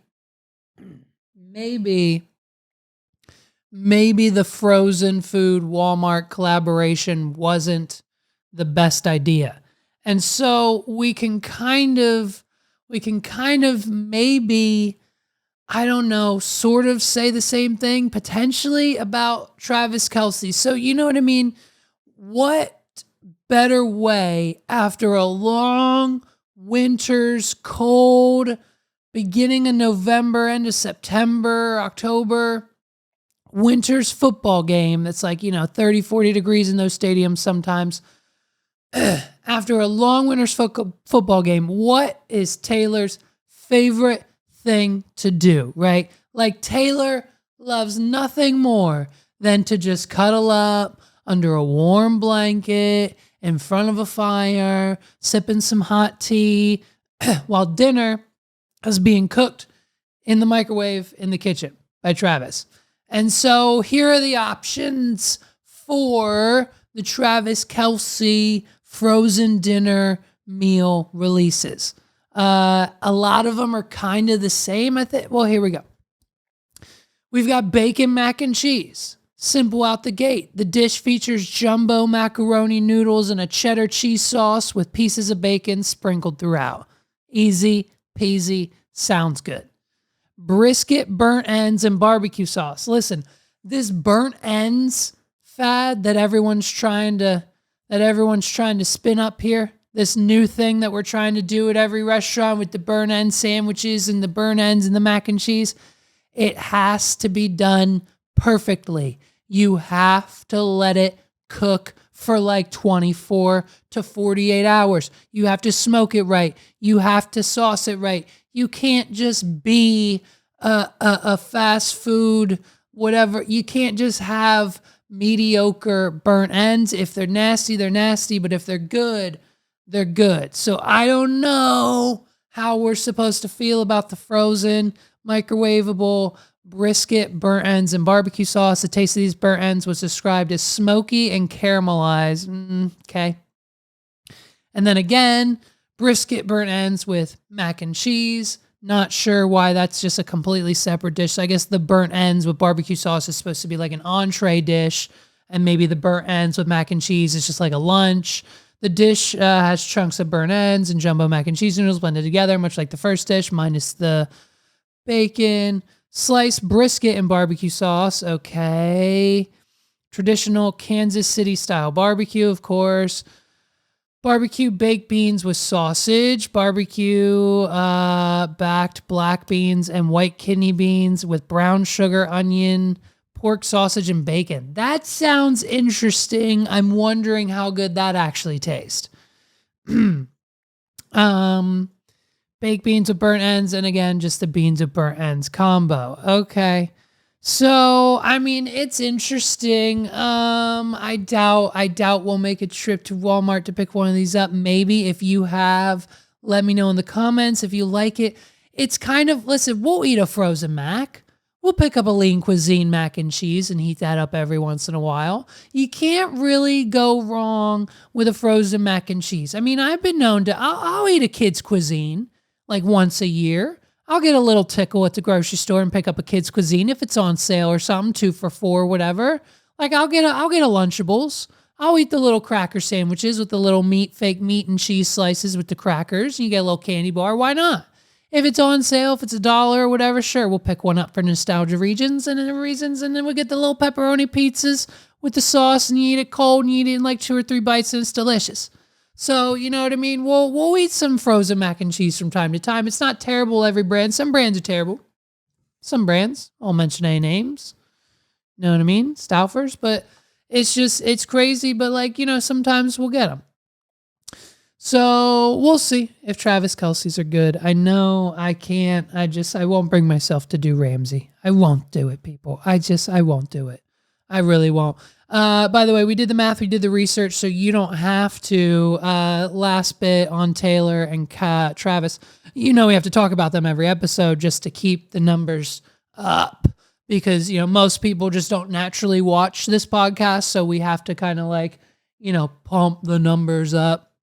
the frozen food Walmart collaboration wasn't the best idea. And so we can kind of maybe, I don't know, sort of say the same thing potentially about Travis Kelce. So you know what I mean? What better way after a long winter's cold, beginning of November, end of September, October, winter's football game that's like, 30, 40 degrees in those stadiums sometimes. After a long winter's football game, what is Taylor's favorite thing to do, right? Like Taylor loves nothing more than to just cuddle up under a warm blanket in front of a fire, sipping some hot tea while dinner is being cooked in the microwave in the kitchen by Travis. And so here are the options for the Travis Kelce frozen dinner meal releases. A lot of them are kind of the same, I think. Well, here we go. We've got bacon mac and cheese. Simple out the gate. The dish features jumbo macaroni noodles and a cheddar cheese sauce with pieces of bacon sprinkled throughout. Easy peasy. Sounds good. Brisket, burnt ends, and barbecue sauce. Listen, this burnt ends fad that everyone's trying to spin up here, this new thing that we're trying to do at every restaurant with the burnt end sandwiches and the burnt ends and the mac and cheese, it has to be done perfectly. You have to let it cook for like 24 to 48 hours. You have to smoke it right. You have to sauce it right. You can't just be a fast food, whatever. You can't just have mediocre burnt ends. If they're nasty, they're nasty. But if they're good, they're good. So I don't know how we're supposed to feel about the frozen, microwavable brisket, burnt ends, and barbecue sauce. The taste of these burnt ends was described as smoky and caramelized. Okay. And then again, brisket burnt ends with mac and cheese. Not sure why that's just a completely separate dish. So I guess the burnt ends with barbecue sauce is supposed to be like an entree dish, and maybe the burnt ends with mac and cheese is just like a lunch. The dish has chunks of burnt ends and jumbo mac and cheese noodles blended together, much like the first dish, minus the bacon. Sliced brisket and barbecue sauce. Okay. Traditional Kansas City style barbecue, of course. Barbecue baked beans with sausage, barbecue backed black beans and white kidney beans with brown sugar, onion, pork sausage, and bacon. That sounds interesting. I'm wondering how good that actually tastes. Baked beans with burnt ends, and again, just the beans with burnt ends combo. Okay. So, I mean, it's interesting. I doubt we'll make a trip to Walmart to pick one of these up. Maybe if you have, let me know in the comments if you like it. It's kind of, listen, we'll eat a frozen mac. We'll pick up a lean cuisine mac and cheese and heat that up every once in a while. You can't really go wrong with a frozen mac and cheese. I mean, I've been known to, I'll eat a kid's cuisine like once a year. I'll get a little tickle at the grocery store and pick up a kid's cuisine if it's on sale or something, 2 for $4, whatever. Like I'll get a Lunchables. I'll eat the little cracker sandwiches with the little fake meat and cheese slices with the crackers. And you get a little candy bar. Why not? If it's on sale, if it's $1 or whatever, sure, we'll pick one up for nostalgia reasons, and then we'll get the little pepperoni pizzas with the sauce, and you eat it cold, and you eat it in like 2 or 3 bites, and it's delicious. So, you know what I mean? We'll eat some frozen mac and cheese from time to time. It's not terrible, every brand. Some brands are terrible. Some brands, I'll mention any names. Know what I mean? Stouffer's. But it's crazy. But like, you know, sometimes we'll get them. So we'll see if Travis Kelce's are good. I know I can't. I won't bring myself to do Ramsey. I won't do it, people. I won't do it. I really won't. By the way, we did the math, we did the research, so you don't have to. Last bit on Taylor and Travis. You know we have to talk about them every episode just to keep the numbers up because, you know, most people just don't naturally watch this podcast, so we have to kind of like, you know, pump the numbers up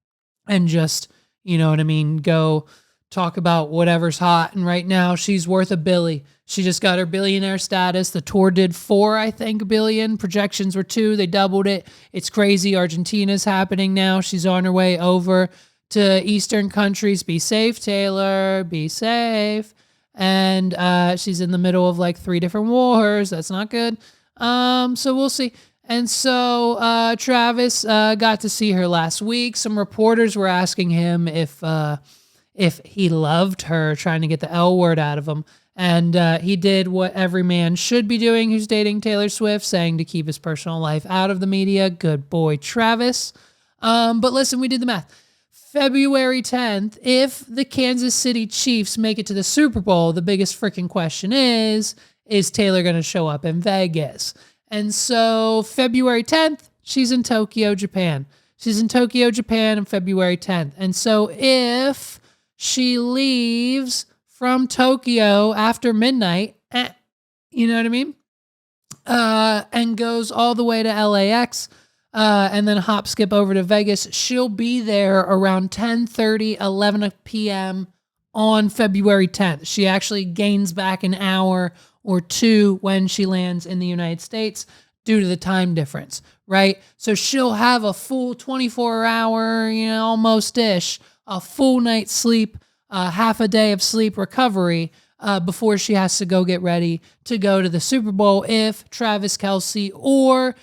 and just, you know what I mean, go talk about whatever's hot. And right now she's worth $1 billion. She just got her billionaire status. The tour did $4 billion. Projections were $2 billion. They doubled it. It's crazy. Argentina's happening now. She's on her way over to Eastern countries. Be safe, Taylor. Be safe. And she's in the middle of like 3 different wars. That's not good. So we'll see. And so Travis got to see her last week. Some reporters were asking him if he loved her, trying to get the L word out of him. And he did what every man should be doing who's dating Taylor Swift, saying to keep his personal life out of the media. Good boy, Travis. But listen, we did the math. February 10th, if the Kansas City Chiefs make it to the Super Bowl, the biggest freaking question is Taylor going to show up in Vegas? And so February 10th, she's in Tokyo, Japan. She's in Tokyo, Japan on February 10th. And so if she leaves from Tokyo after midnight, you know what I mean? And goes all the way to LAX, and then hop skip over to Vegas, she'll be there around 10:30, 11 p.m. on February 10th. She actually gains back an hour or two when she lands in the United States due to the time difference, right? So she'll have a full 24-hour, almost-ish, a full night's sleep, half a day of sleep recovery before she has to go get ready to go to the Super Bowl if Travis Kelce or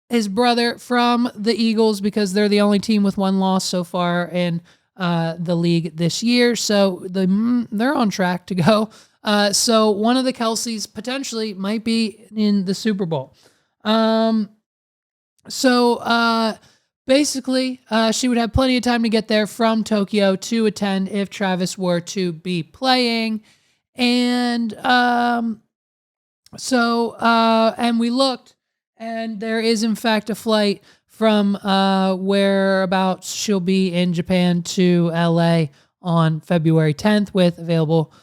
his brother from the Eagles, because they're the only team with one loss so far in the league this year. So they're on track to go. So one of the Kelce's potentially might be in the Super Bowl. Basically, she would have plenty of time to get there from Tokyo to attend if Travis were to be playing. And and we looked, and there is in fact a flight from whereabouts she'll be in Japan to LA on February 10th with available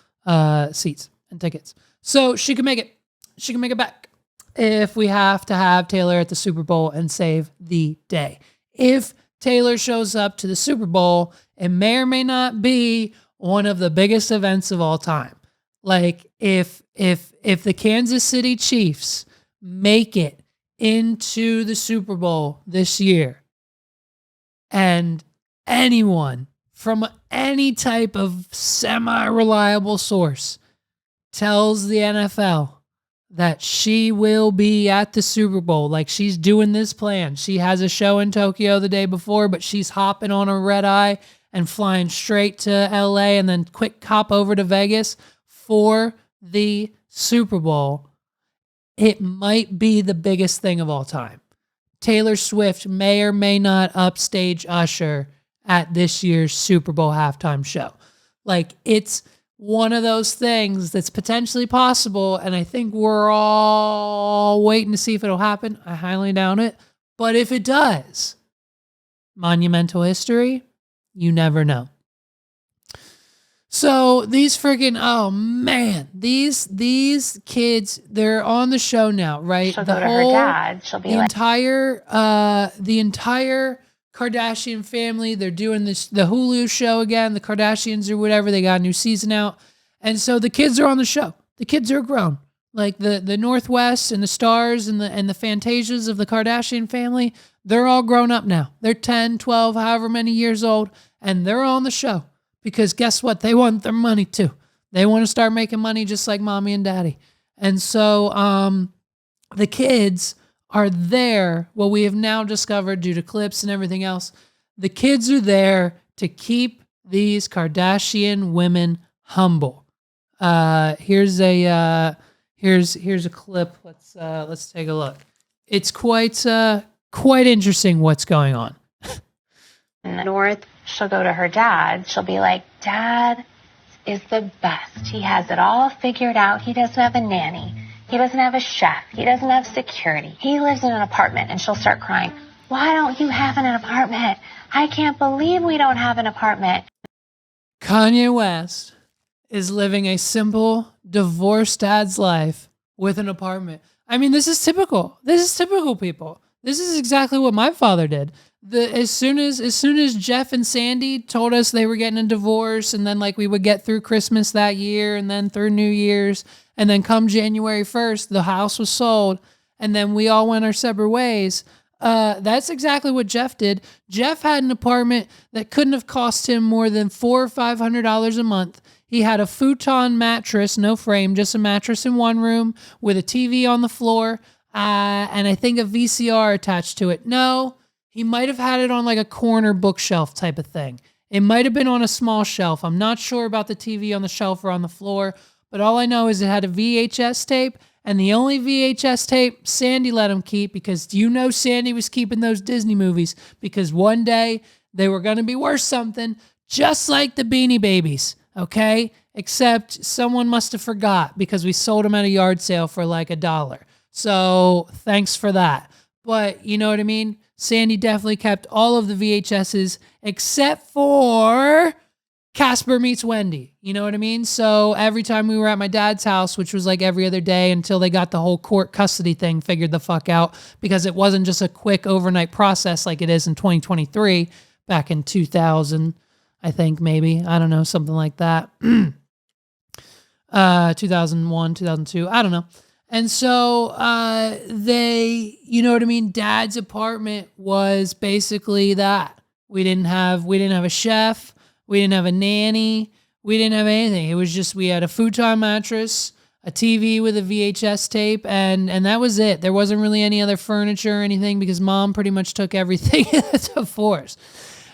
seats and tickets. So she can make it. She can make it back if we have to have Taylor at the Super Bowl and save the day. If Taylor shows up to the Super Bowl, it may or may not be one of the biggest events of all time. Like if the Kansas City Chiefs make it into the Super Bowl this year, and anyone from any type of semi-reliable source tells the NFL that she will be at the Super Bowl, like she's doing this plan. She has a show in Tokyo the day before, but she's hopping on a red eye and flying straight to LA and then quick hop over to Vegas for the Super Bowl. It might be the biggest thing of all time. Taylor Swift may or may not upstage Usher at this year's Super Bowl halftime show. Like, it's one of those things that's potentially possible, and I think we're all waiting to see if it'll happen. I highly doubt it. But if it does, monumental history, you never know. So these freaking, oh man, these kids, they're on the show now, right? She'll go to her dad. She'll be the entire Kardashian family, they're doing the Hulu show again, the Kardashians or whatever, they got a new season out. And so the kids are on the show. The kids are grown. Like the Northwest and the Stars and the Fantasias of the Kardashian family, they're all grown up now. They're 10, 12, however many years old, and they're on the show. Because guess what? They want their money too. They want to start making money just like mommy and daddy. And so the kids are there. Well, we have now discovered due to clips and everything else, the kids are there to keep these Kardashian women humble. Here's a clip. Let's take a look. It's quite interesting what's going on. North, she'll go to her dad. She'll be like, Dad is the best. He has it all figured out. He doesn't have a nanny. He doesn't have a chef. He doesn't have security. He lives in an apartment. And she'll start crying. Why don't you have an apartment? I can't believe we don't have an apartment. Kanye West is living a simple divorced dad's life with an apartment. I mean, this is typical. This is typical, people. This is exactly what my father did. As soon as Jeff and Sandy told us they were getting a divorce, and then like we would get through Christmas that year and then through New Year's, and then come January 1st, the house was sold, and then we all went our separate ways. That's exactly what Jeff did. Jeff had an apartment that couldn't have cost him more than $400 or $500 a month. He had a futon mattress, no frame, just a mattress in one room with a TV on the floor, and I think a VCR attached to it. No, he might have had it on like a corner bookshelf type of thing. It might have been on a small shelf. I'm not sure about the TV on the shelf or on the floor, but all I know is it had a VHS tape, and the only VHS tape Sandy let him keep, because Sandy was keeping those Disney movies because one day they were going to be worth something, just like the Beanie Babies, okay? Except someone must have forgot because we sold them at a yard sale for like $1. So thanks for that. But you know what I mean? Sandy definitely kept all of the VHSs except for Casper Meets Wendy. You know what I mean? So every time we were at my dad's house, which was like every other day until they got the whole court custody thing figured the fuck out, because it wasn't just a quick overnight process like it is in 2023, back in 2000, I think maybe. I don't know, something like that. 2001, 2002, I don't know. And so they, you know what I mean? Dad's apartment was basically that. We didn't have a chef. We didn't have a nanny. We didn't have anything. It was just, we had a futon mattress, a TV with a VHS tape, and that was it. There wasn't really any other furniture or anything because Mom pretty much took everything to force.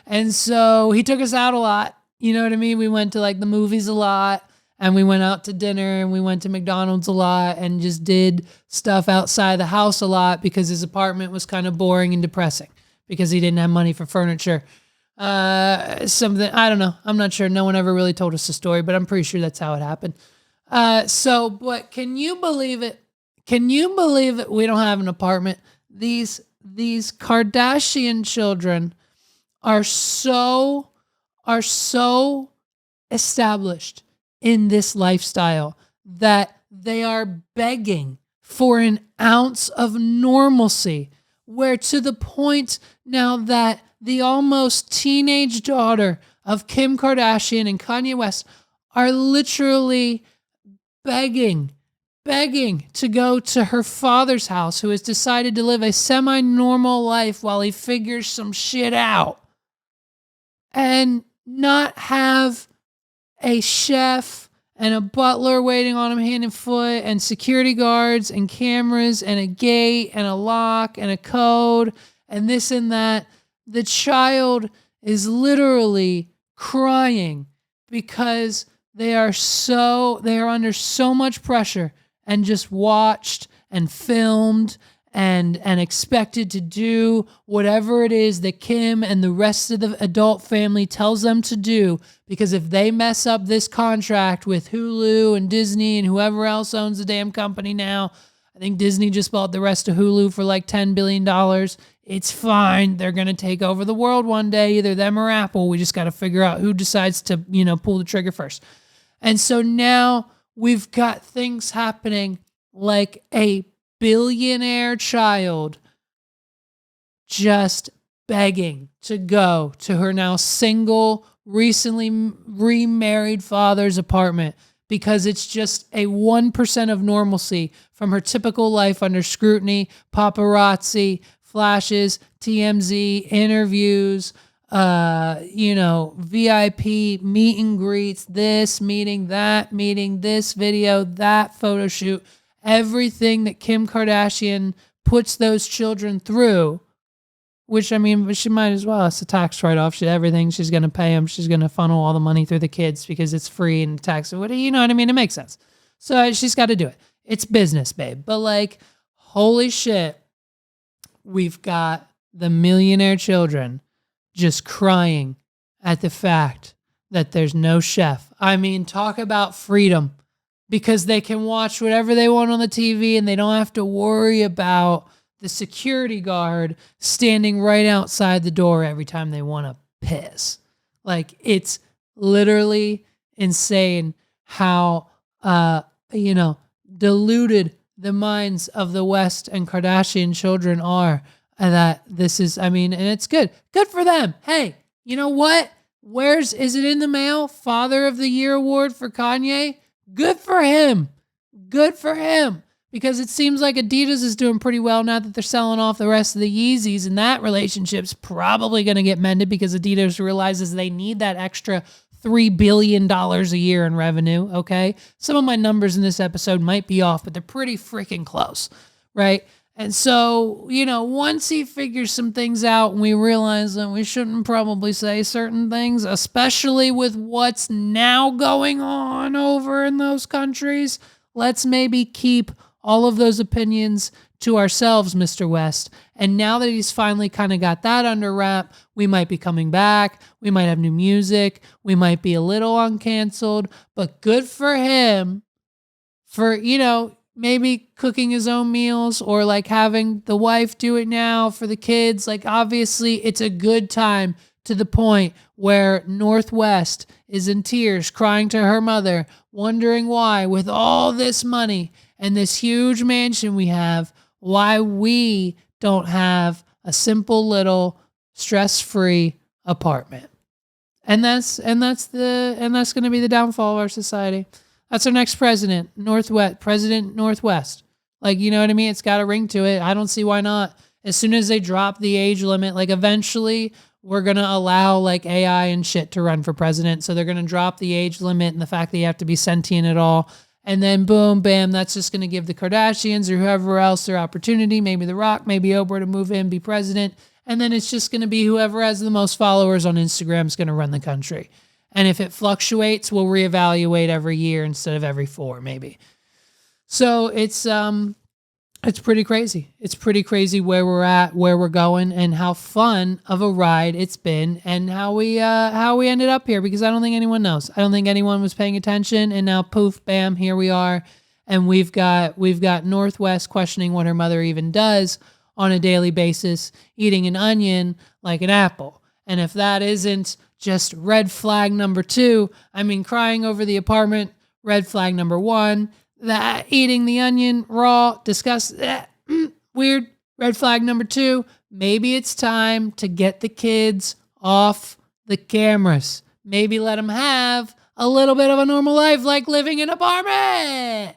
And so he took us out a lot. You know what I mean? We went to like the movies a lot, and we went out to dinner, and we went to McDonald's a lot, and just did stuff outside the house a lot because his apartment was kind of boring and depressing because he didn't have money for furniture. Something, I don't know. I'm not sure. No one ever really told us the story, but I'm pretty sure that's how it happened. But can you believe it? Can you believe it? We don't have an apartment. These Kardashian children are so established in this lifestyle that they are begging for an ounce of normalcy, where to the point now that the almost teenage daughter of Kim Kardashian and Kanye West are literally begging to go to her father's house, who has decided to live a semi-normal life while he figures some shit out, and not have a chef and a butler waiting on him hand and foot, and security guards and cameras and a gate and a lock and a code and this and that. The child is literally crying because they are under so much pressure and just watched and filmed and expected to do whatever it is that Kim and the rest of the adult family tells them to do, because if they mess up this contract with Hulu and Disney and whoever else owns the damn company now, I think Disney just bought the rest of Hulu for like $10 billion. It's fine. They're going to take over the world one day, either them or Apple. We just got to figure out who decides to, pull the trigger first. And so now we've got things happening like a billionaire child just begging to go to her now single, recently remarried father's apartment because it's just a 1% of normalcy from her typical life under scrutiny, paparazzi, flashes, TMZ, interviews, VIP meet and greets, this meeting, this video, that photo shoot, everything that Kim Kardashian puts those children through, which, I mean, but she might as well. It's a tax write-off. Everything she's going to pay them, she's going to funnel all the money through the kids because it's free and tax. You know what I mean? It makes sense. So she's got to do it. It's business, babe. But like, holy shit, we've got the millionaire children just crying at the fact that there's no chef. I mean, talk about freedom, because they can watch whatever they want on the TV and they don't have to worry about the security guard standing right outside the door every time they want to piss. Like, it's literally insane how, deluded the minds of the West and Kardashian children are. And that this is, and it's good. Good for them. Hey, you know what? Is it in the mail? Father of the Year award for Kanye? Good for him. Good for him. Because it seems like Adidas is doing pretty well now that they're selling off the rest of the Yeezys, and that relationship's probably going to get mended because Adidas realizes they need that extra $3 billion a year in revenue, okay? Some of my numbers in this episode might be off, but they're pretty freaking close, right? And so, once he figures some things out and we realize that we shouldn't probably say certain things, especially with what's now going on over in those countries, let's maybe keep all of those opinions to ourselves, Mr. West. And now that he's finally kind of got that under wrap, we might be coming back. We might have new music. We might be a little uncanceled, but good for him for, maybe cooking his own meals or like having the wife do it now for the kids. Like obviously it's a good time to the point where Northwest is in tears, crying to her mother, wondering why with all this money and this huge mansion we have, why we don't have a simple little stress-free apartment. And that's going to be the downfall of our society. That's our next president, President Northwest. Like, you know what I mean? It's got a ring to it. I don't see why not. As soon as they drop the age limit, like eventually we're going to allow like AI and shit to run for president. So they're going to drop the age limit and the fact that you have to be sentient at all. And then boom, bam, that's just going to give the Kardashians or whoever else their opportunity, maybe The Rock, maybe Oprah, to move in, be president. And then it's just going to be whoever has the most followers on Instagram is going to run the country. And if it fluctuates, we'll reevaluate every year instead of every 4, maybe. So it's pretty crazy. It's pretty crazy where we're at, where we're going, and how fun of a ride it's been, and how we ended up here. Because I don't think anyone knows. I don't think anyone was paying attention, and now poof, bam, here we are, and we've got Northwest questioning what her mother even does on a daily basis, eating an onion like an apple. And if that isn't just red flag number 2, I mean, crying over the apartment, red flag number 1, that eating the onion raw, weird, red flag number 2, maybe it's time to get the kids off the cameras. Maybe let them have a little bit of a normal life, like living in an apartment.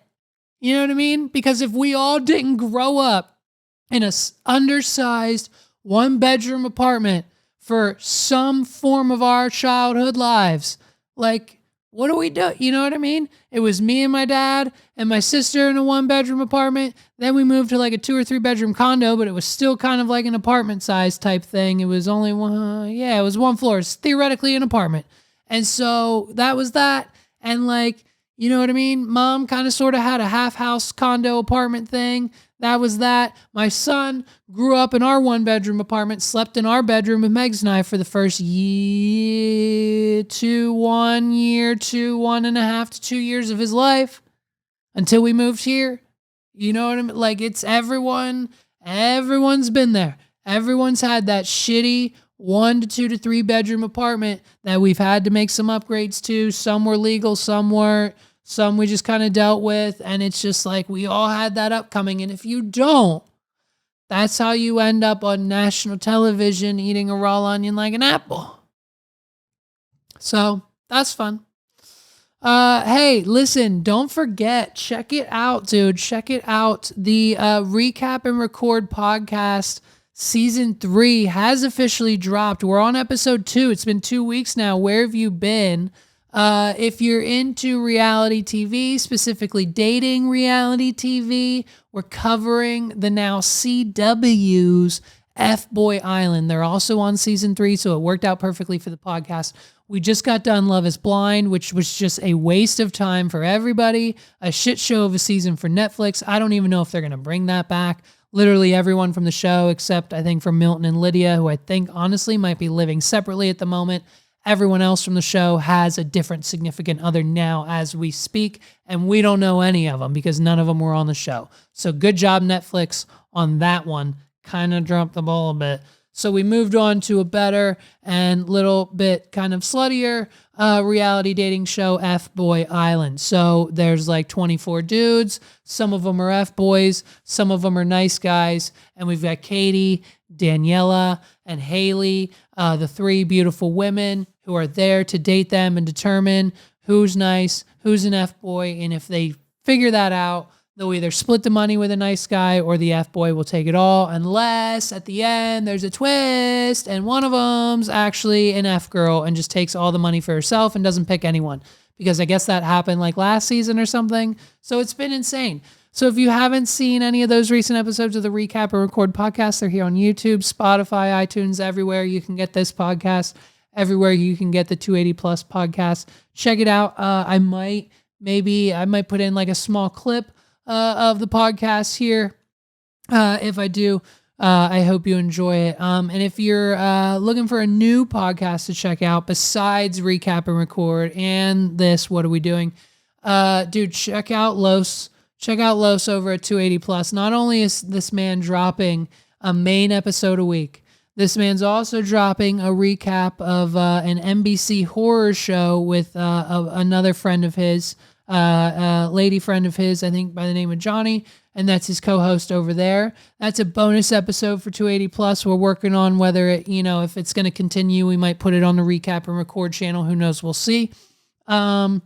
You know what I mean? Because if we all didn't grow up in a undersized 1-bedroom apartment for some form of our childhood lives, like, what do we do? You know what I mean? It was me and my dad and my sister in a 1-bedroom apartment. Then we moved to like a 2 or 3 bedroom condo, but it was still kind of like an apartment size type thing. It was only it was 1 floor. It's theoretically an apartment. And so that was that. And like, you know what I mean? Mom kind of sort of had a half house condo apartment thing. That was that. My son grew up in our 1-bedroom apartment, slept in our bedroom with Megs and I for the first 1.5 to 2 years of his life until we moved here. You know what I mean? Like, it's everyone's been there. Everyone's had that shitty 1 to 2 to 3 bedroom apartment that we've had to make some upgrades to. Some were legal, some weren't. Some we just kind of dealt with, and it's just like we all had that upcoming. And if you don't, that's how you end up on national television eating a raw onion like an apple. So that's fun. Hey, listen, don't forget, check it out, dude. Check it out. The Recap and Record podcast season 3 has officially dropped. We're on episode 2. It's been 2 weeks now. Where have you been? If you're into reality TV, specifically dating reality TV, we're covering the now CW's F-Boy Island. They're also on season 3, so it worked out perfectly for the podcast. We just got done Love is Blind, which was just a waste of time for everybody, a shit show of a season for Netflix. I don't even know if they're going to bring that back. Literally everyone from the show, except I think for Milton and Lydia, who I think honestly might be living separately at the moment. Everyone else from the show has a different significant other now as we speak, and we don't know any of them because none of them were on the show. So good job, Netflix, on that one. Kind of dropped the ball a bit. So we moved on to a better and little bit kind of sluttier reality dating show, F-Boy Island. So there's like 24 dudes. Some of them are F-boys. Some of them are nice guys. And we've got Katie, Daniela, and Haley, the 3 beautiful women who are there to date them and determine who's nice, who's an F-boy. And if they figure that out, they'll either split the money with a nice guy or the F-boy will take it all, unless at the end there's a twist and one of them's actually an F-girl and just takes all the money for herself and doesn't pick anyone. Because I guess that happened like last season or something. So it's been insane. So if you haven't seen any of those recent episodes of the Recap and Record podcast, they're here on YouTube, Spotify, iTunes, everywhere you can get this podcast, everywhere you can get the 280 Plus podcast. Check it out. I might put in like a small clip of the podcast here. If I do, I hope you enjoy it. And if you're looking for a new podcast to check out besides Recap and Record and this, what are we doing? Dude, check out Los. check out Los over at 280 Plus. Not only is this man dropping a main episode a week, this man's also dropping a recap of an NBC horror show with another friend of his, lady friend of his, I think by the name of Johnny, and that's his co-host over there. That's a bonus episode for 280 Plus. We're working on whether it, if it's going to continue, we might put it on the recap and record channel. Who knows? We'll see. And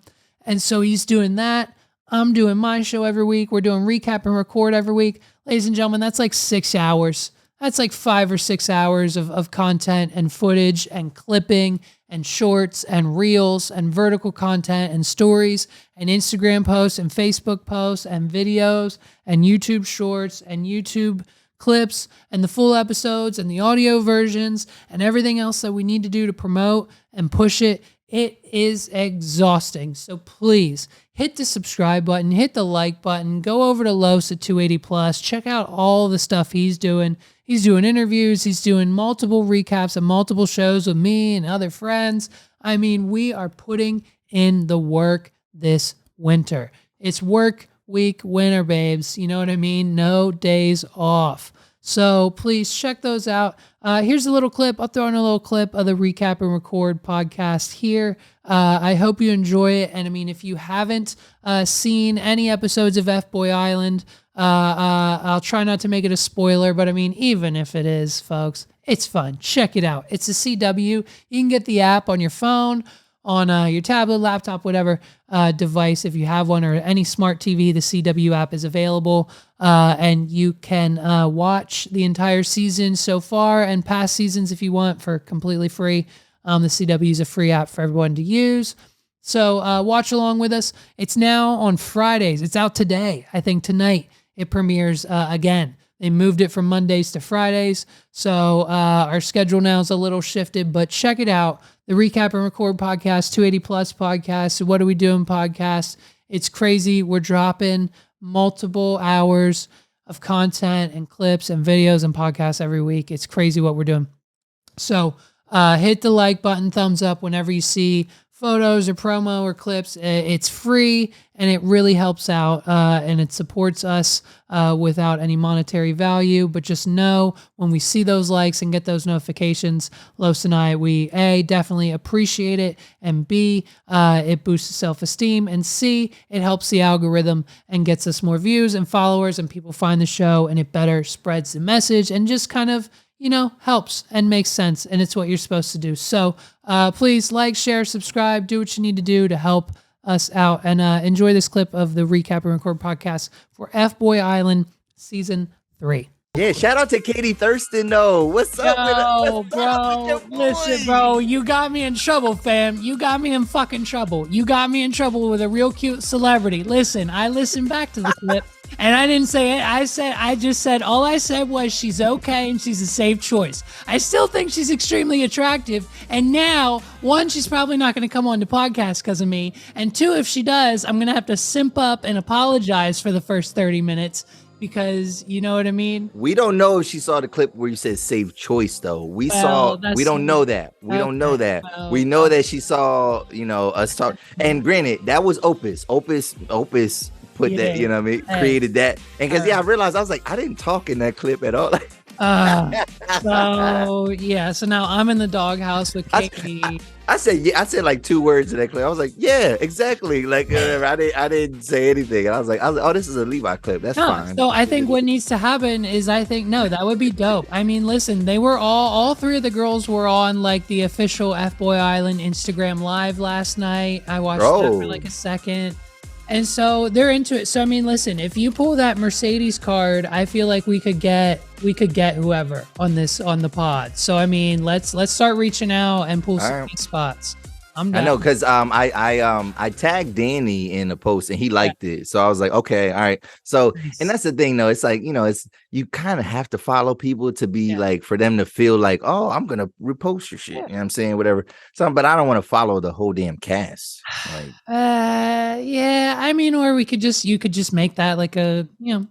so he's doing that. I'm doing my show every week. We're doing recap and record every week. Ladies and gentlemen, that's like 6 hours. That's like 5 or 6 hours of content and footage and clipping and shorts and reels and vertical content and stories and Instagram posts and Facebook posts and videos and YouTube shorts and YouTube clips and the full episodes and the audio versions and everything else that we need to do to promote and push it. It is exhausting. So please hit the subscribe button, hit the like button, go over to Los at 280 Plus, check out all the stuff he's doing. He's doing interviews. He's doing multiple recaps of multiple shows with me and other friends. I mean, we are putting in the work this winter. It's work week winter, babes. You know what I mean? No days off. So please check those out. Here's a little clip. I'll throw in a little clip of the Recap and Record podcast here. I hope you enjoy it. And I mean, if you haven't seen any episodes of F-Boy Island, I'll try not to make it a spoiler, but I mean, even if it is, folks, it's fun. Check it out. It's a CW. You can get the app on your phone, on your tablet, laptop, whatever device. If you have one, or any smart TV, the CW app is available. And you can watch the entire season so far and past seasons if you want for completely free. The CW is a free app for everyone to use. So watch along with us. It's now on Fridays. It's out today. I think tonight it premieres again. They moved it from Mondays to Fridays. So our schedule now is a little shifted, but check it out. The Recap and Record podcast, 280 Plus podcast. What Are We Doing podcast. It's crazy. We're dropping multiple hours of content and clips and videos and podcasts every week. It's crazy what we're doing. So hit the like button, thumbs up whenever you see photos or promo or clips. It's free and it really helps out and it supports us without any monetary value. But just know when we see those likes and get those notifications, Los and I, we A, definitely appreciate it, and B, it boosts self-esteem, and C, it helps the algorithm and gets us more views and followers, and people find the show and it better spreads the message and just kind of, helps and makes sense, and it's what you're supposed to do. So please like, share, subscribe, do what you need to do to help us out, and enjoy this clip of the Recap and Record podcast for F-Boy Island Season 3. Yeah, shout out to Katie Thurston, though. What's up with bro? Listen, bro, you got me in trouble, fam. You got me in fucking trouble. You got me in trouble with a real cute celebrity. Listen, I listened back to the clip. And I didn't say it. I just said, all I said was she's okay and she's a safe choice. I still think she's extremely attractive. And now, one, she's probably not going to come on the podcast because of me. And two, if she does, I'm going to have to simp up and apologize for the first 30 minutes because you know what I mean? We don't know if she saw the clip where you said safe choice, though. We don't know that. We don't know that. Well, we know that she saw, us talk. And granted, that was Opus. Opus put You that, did. you know what I mean? Hey. Created that. And because, I realized, I was like, I didn't talk in that clip at all. So now I'm in the doghouse with Katie. I said like 2 words in that clip. I was like, yeah, exactly. Like I didn't say anything. And I was like, oh, this is a Levi clip. That's fine. So I think what needs to happen is that would be dope. I mean, listen, they were all 3 of the girls were on like the official F-Boy Island Instagram live last night. I watched that for like a second. And so they're into it. So I mean, listen, if you pull that Mercedes card, I feel like we could get whoever on the pod. So I mean, let's start reaching out and pull some spots. I'm down. I know because I tagged Danny in the post and he liked it, so I was like, okay, all right. So and that's the thing though, it's like it's you kind of have to follow people to be like for them to feel like, oh, I'm gonna repost your shit. You know what I'm saying? Whatever. So, but I don't want to follow the whole damn cast. Like, I mean, or you could just make that like a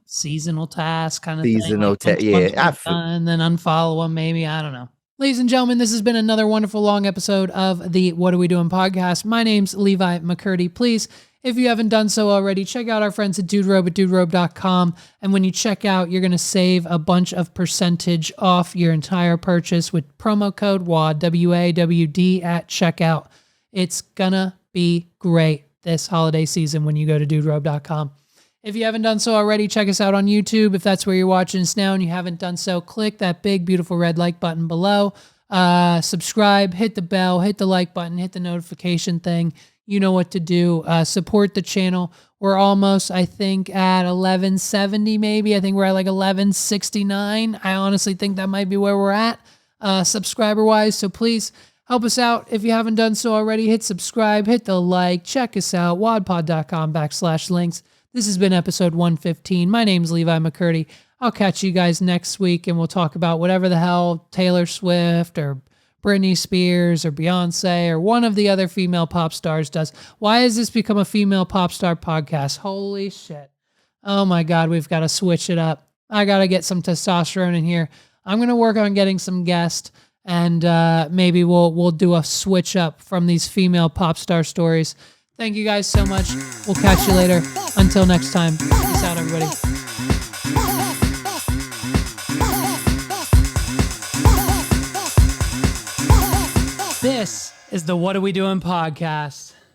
seasonal task kind of seasonal thing. task, yeah. And then unfollow them, maybe. I don't know. Ladies and gentlemen, this has been another wonderful long episode of the What Are We Doing podcast. My name's Levi McCurdy. Please, if you haven't done so already, check out our friends at duderobe@duderobe.com. And when you check out, you're going to save a bunch of percentage off your entire purchase with promo code WAD, W-A-W-D at checkout. It's going to be great this holiday season when you go to duderobe.com. If you haven't done so already, check us out on YouTube. If that's where you're watching us now and you haven't done so, click that big, beautiful red like button below. Subscribe, hit the bell, hit the like button, hit the notification thing. You know what to do. Support the channel. We're almost, I think, at 1170 maybe. I think we're at like 1169. I honestly think that might be where we're at subscriber-wise. So please help us out. If you haven't done so already, hit subscribe, hit the like, check us out, wadpod.com/links. This has been episode 115. My name's Levi McCurdy. I'll catch you guys next week, and we'll talk about whatever the hell Taylor Swift or Britney Spears or Beyonce or one of the other female pop stars does. Why has this become a female pop star podcast? Holy shit. Oh my God, we've got to switch it up. I got to get some testosterone in here. I'm going to work on getting some guests, and maybe we'll do a switch up from these female pop star stories. Thank you guys so much. We'll catch you later. Until next time. Peace out, everybody. This is the What Are We Doing podcast.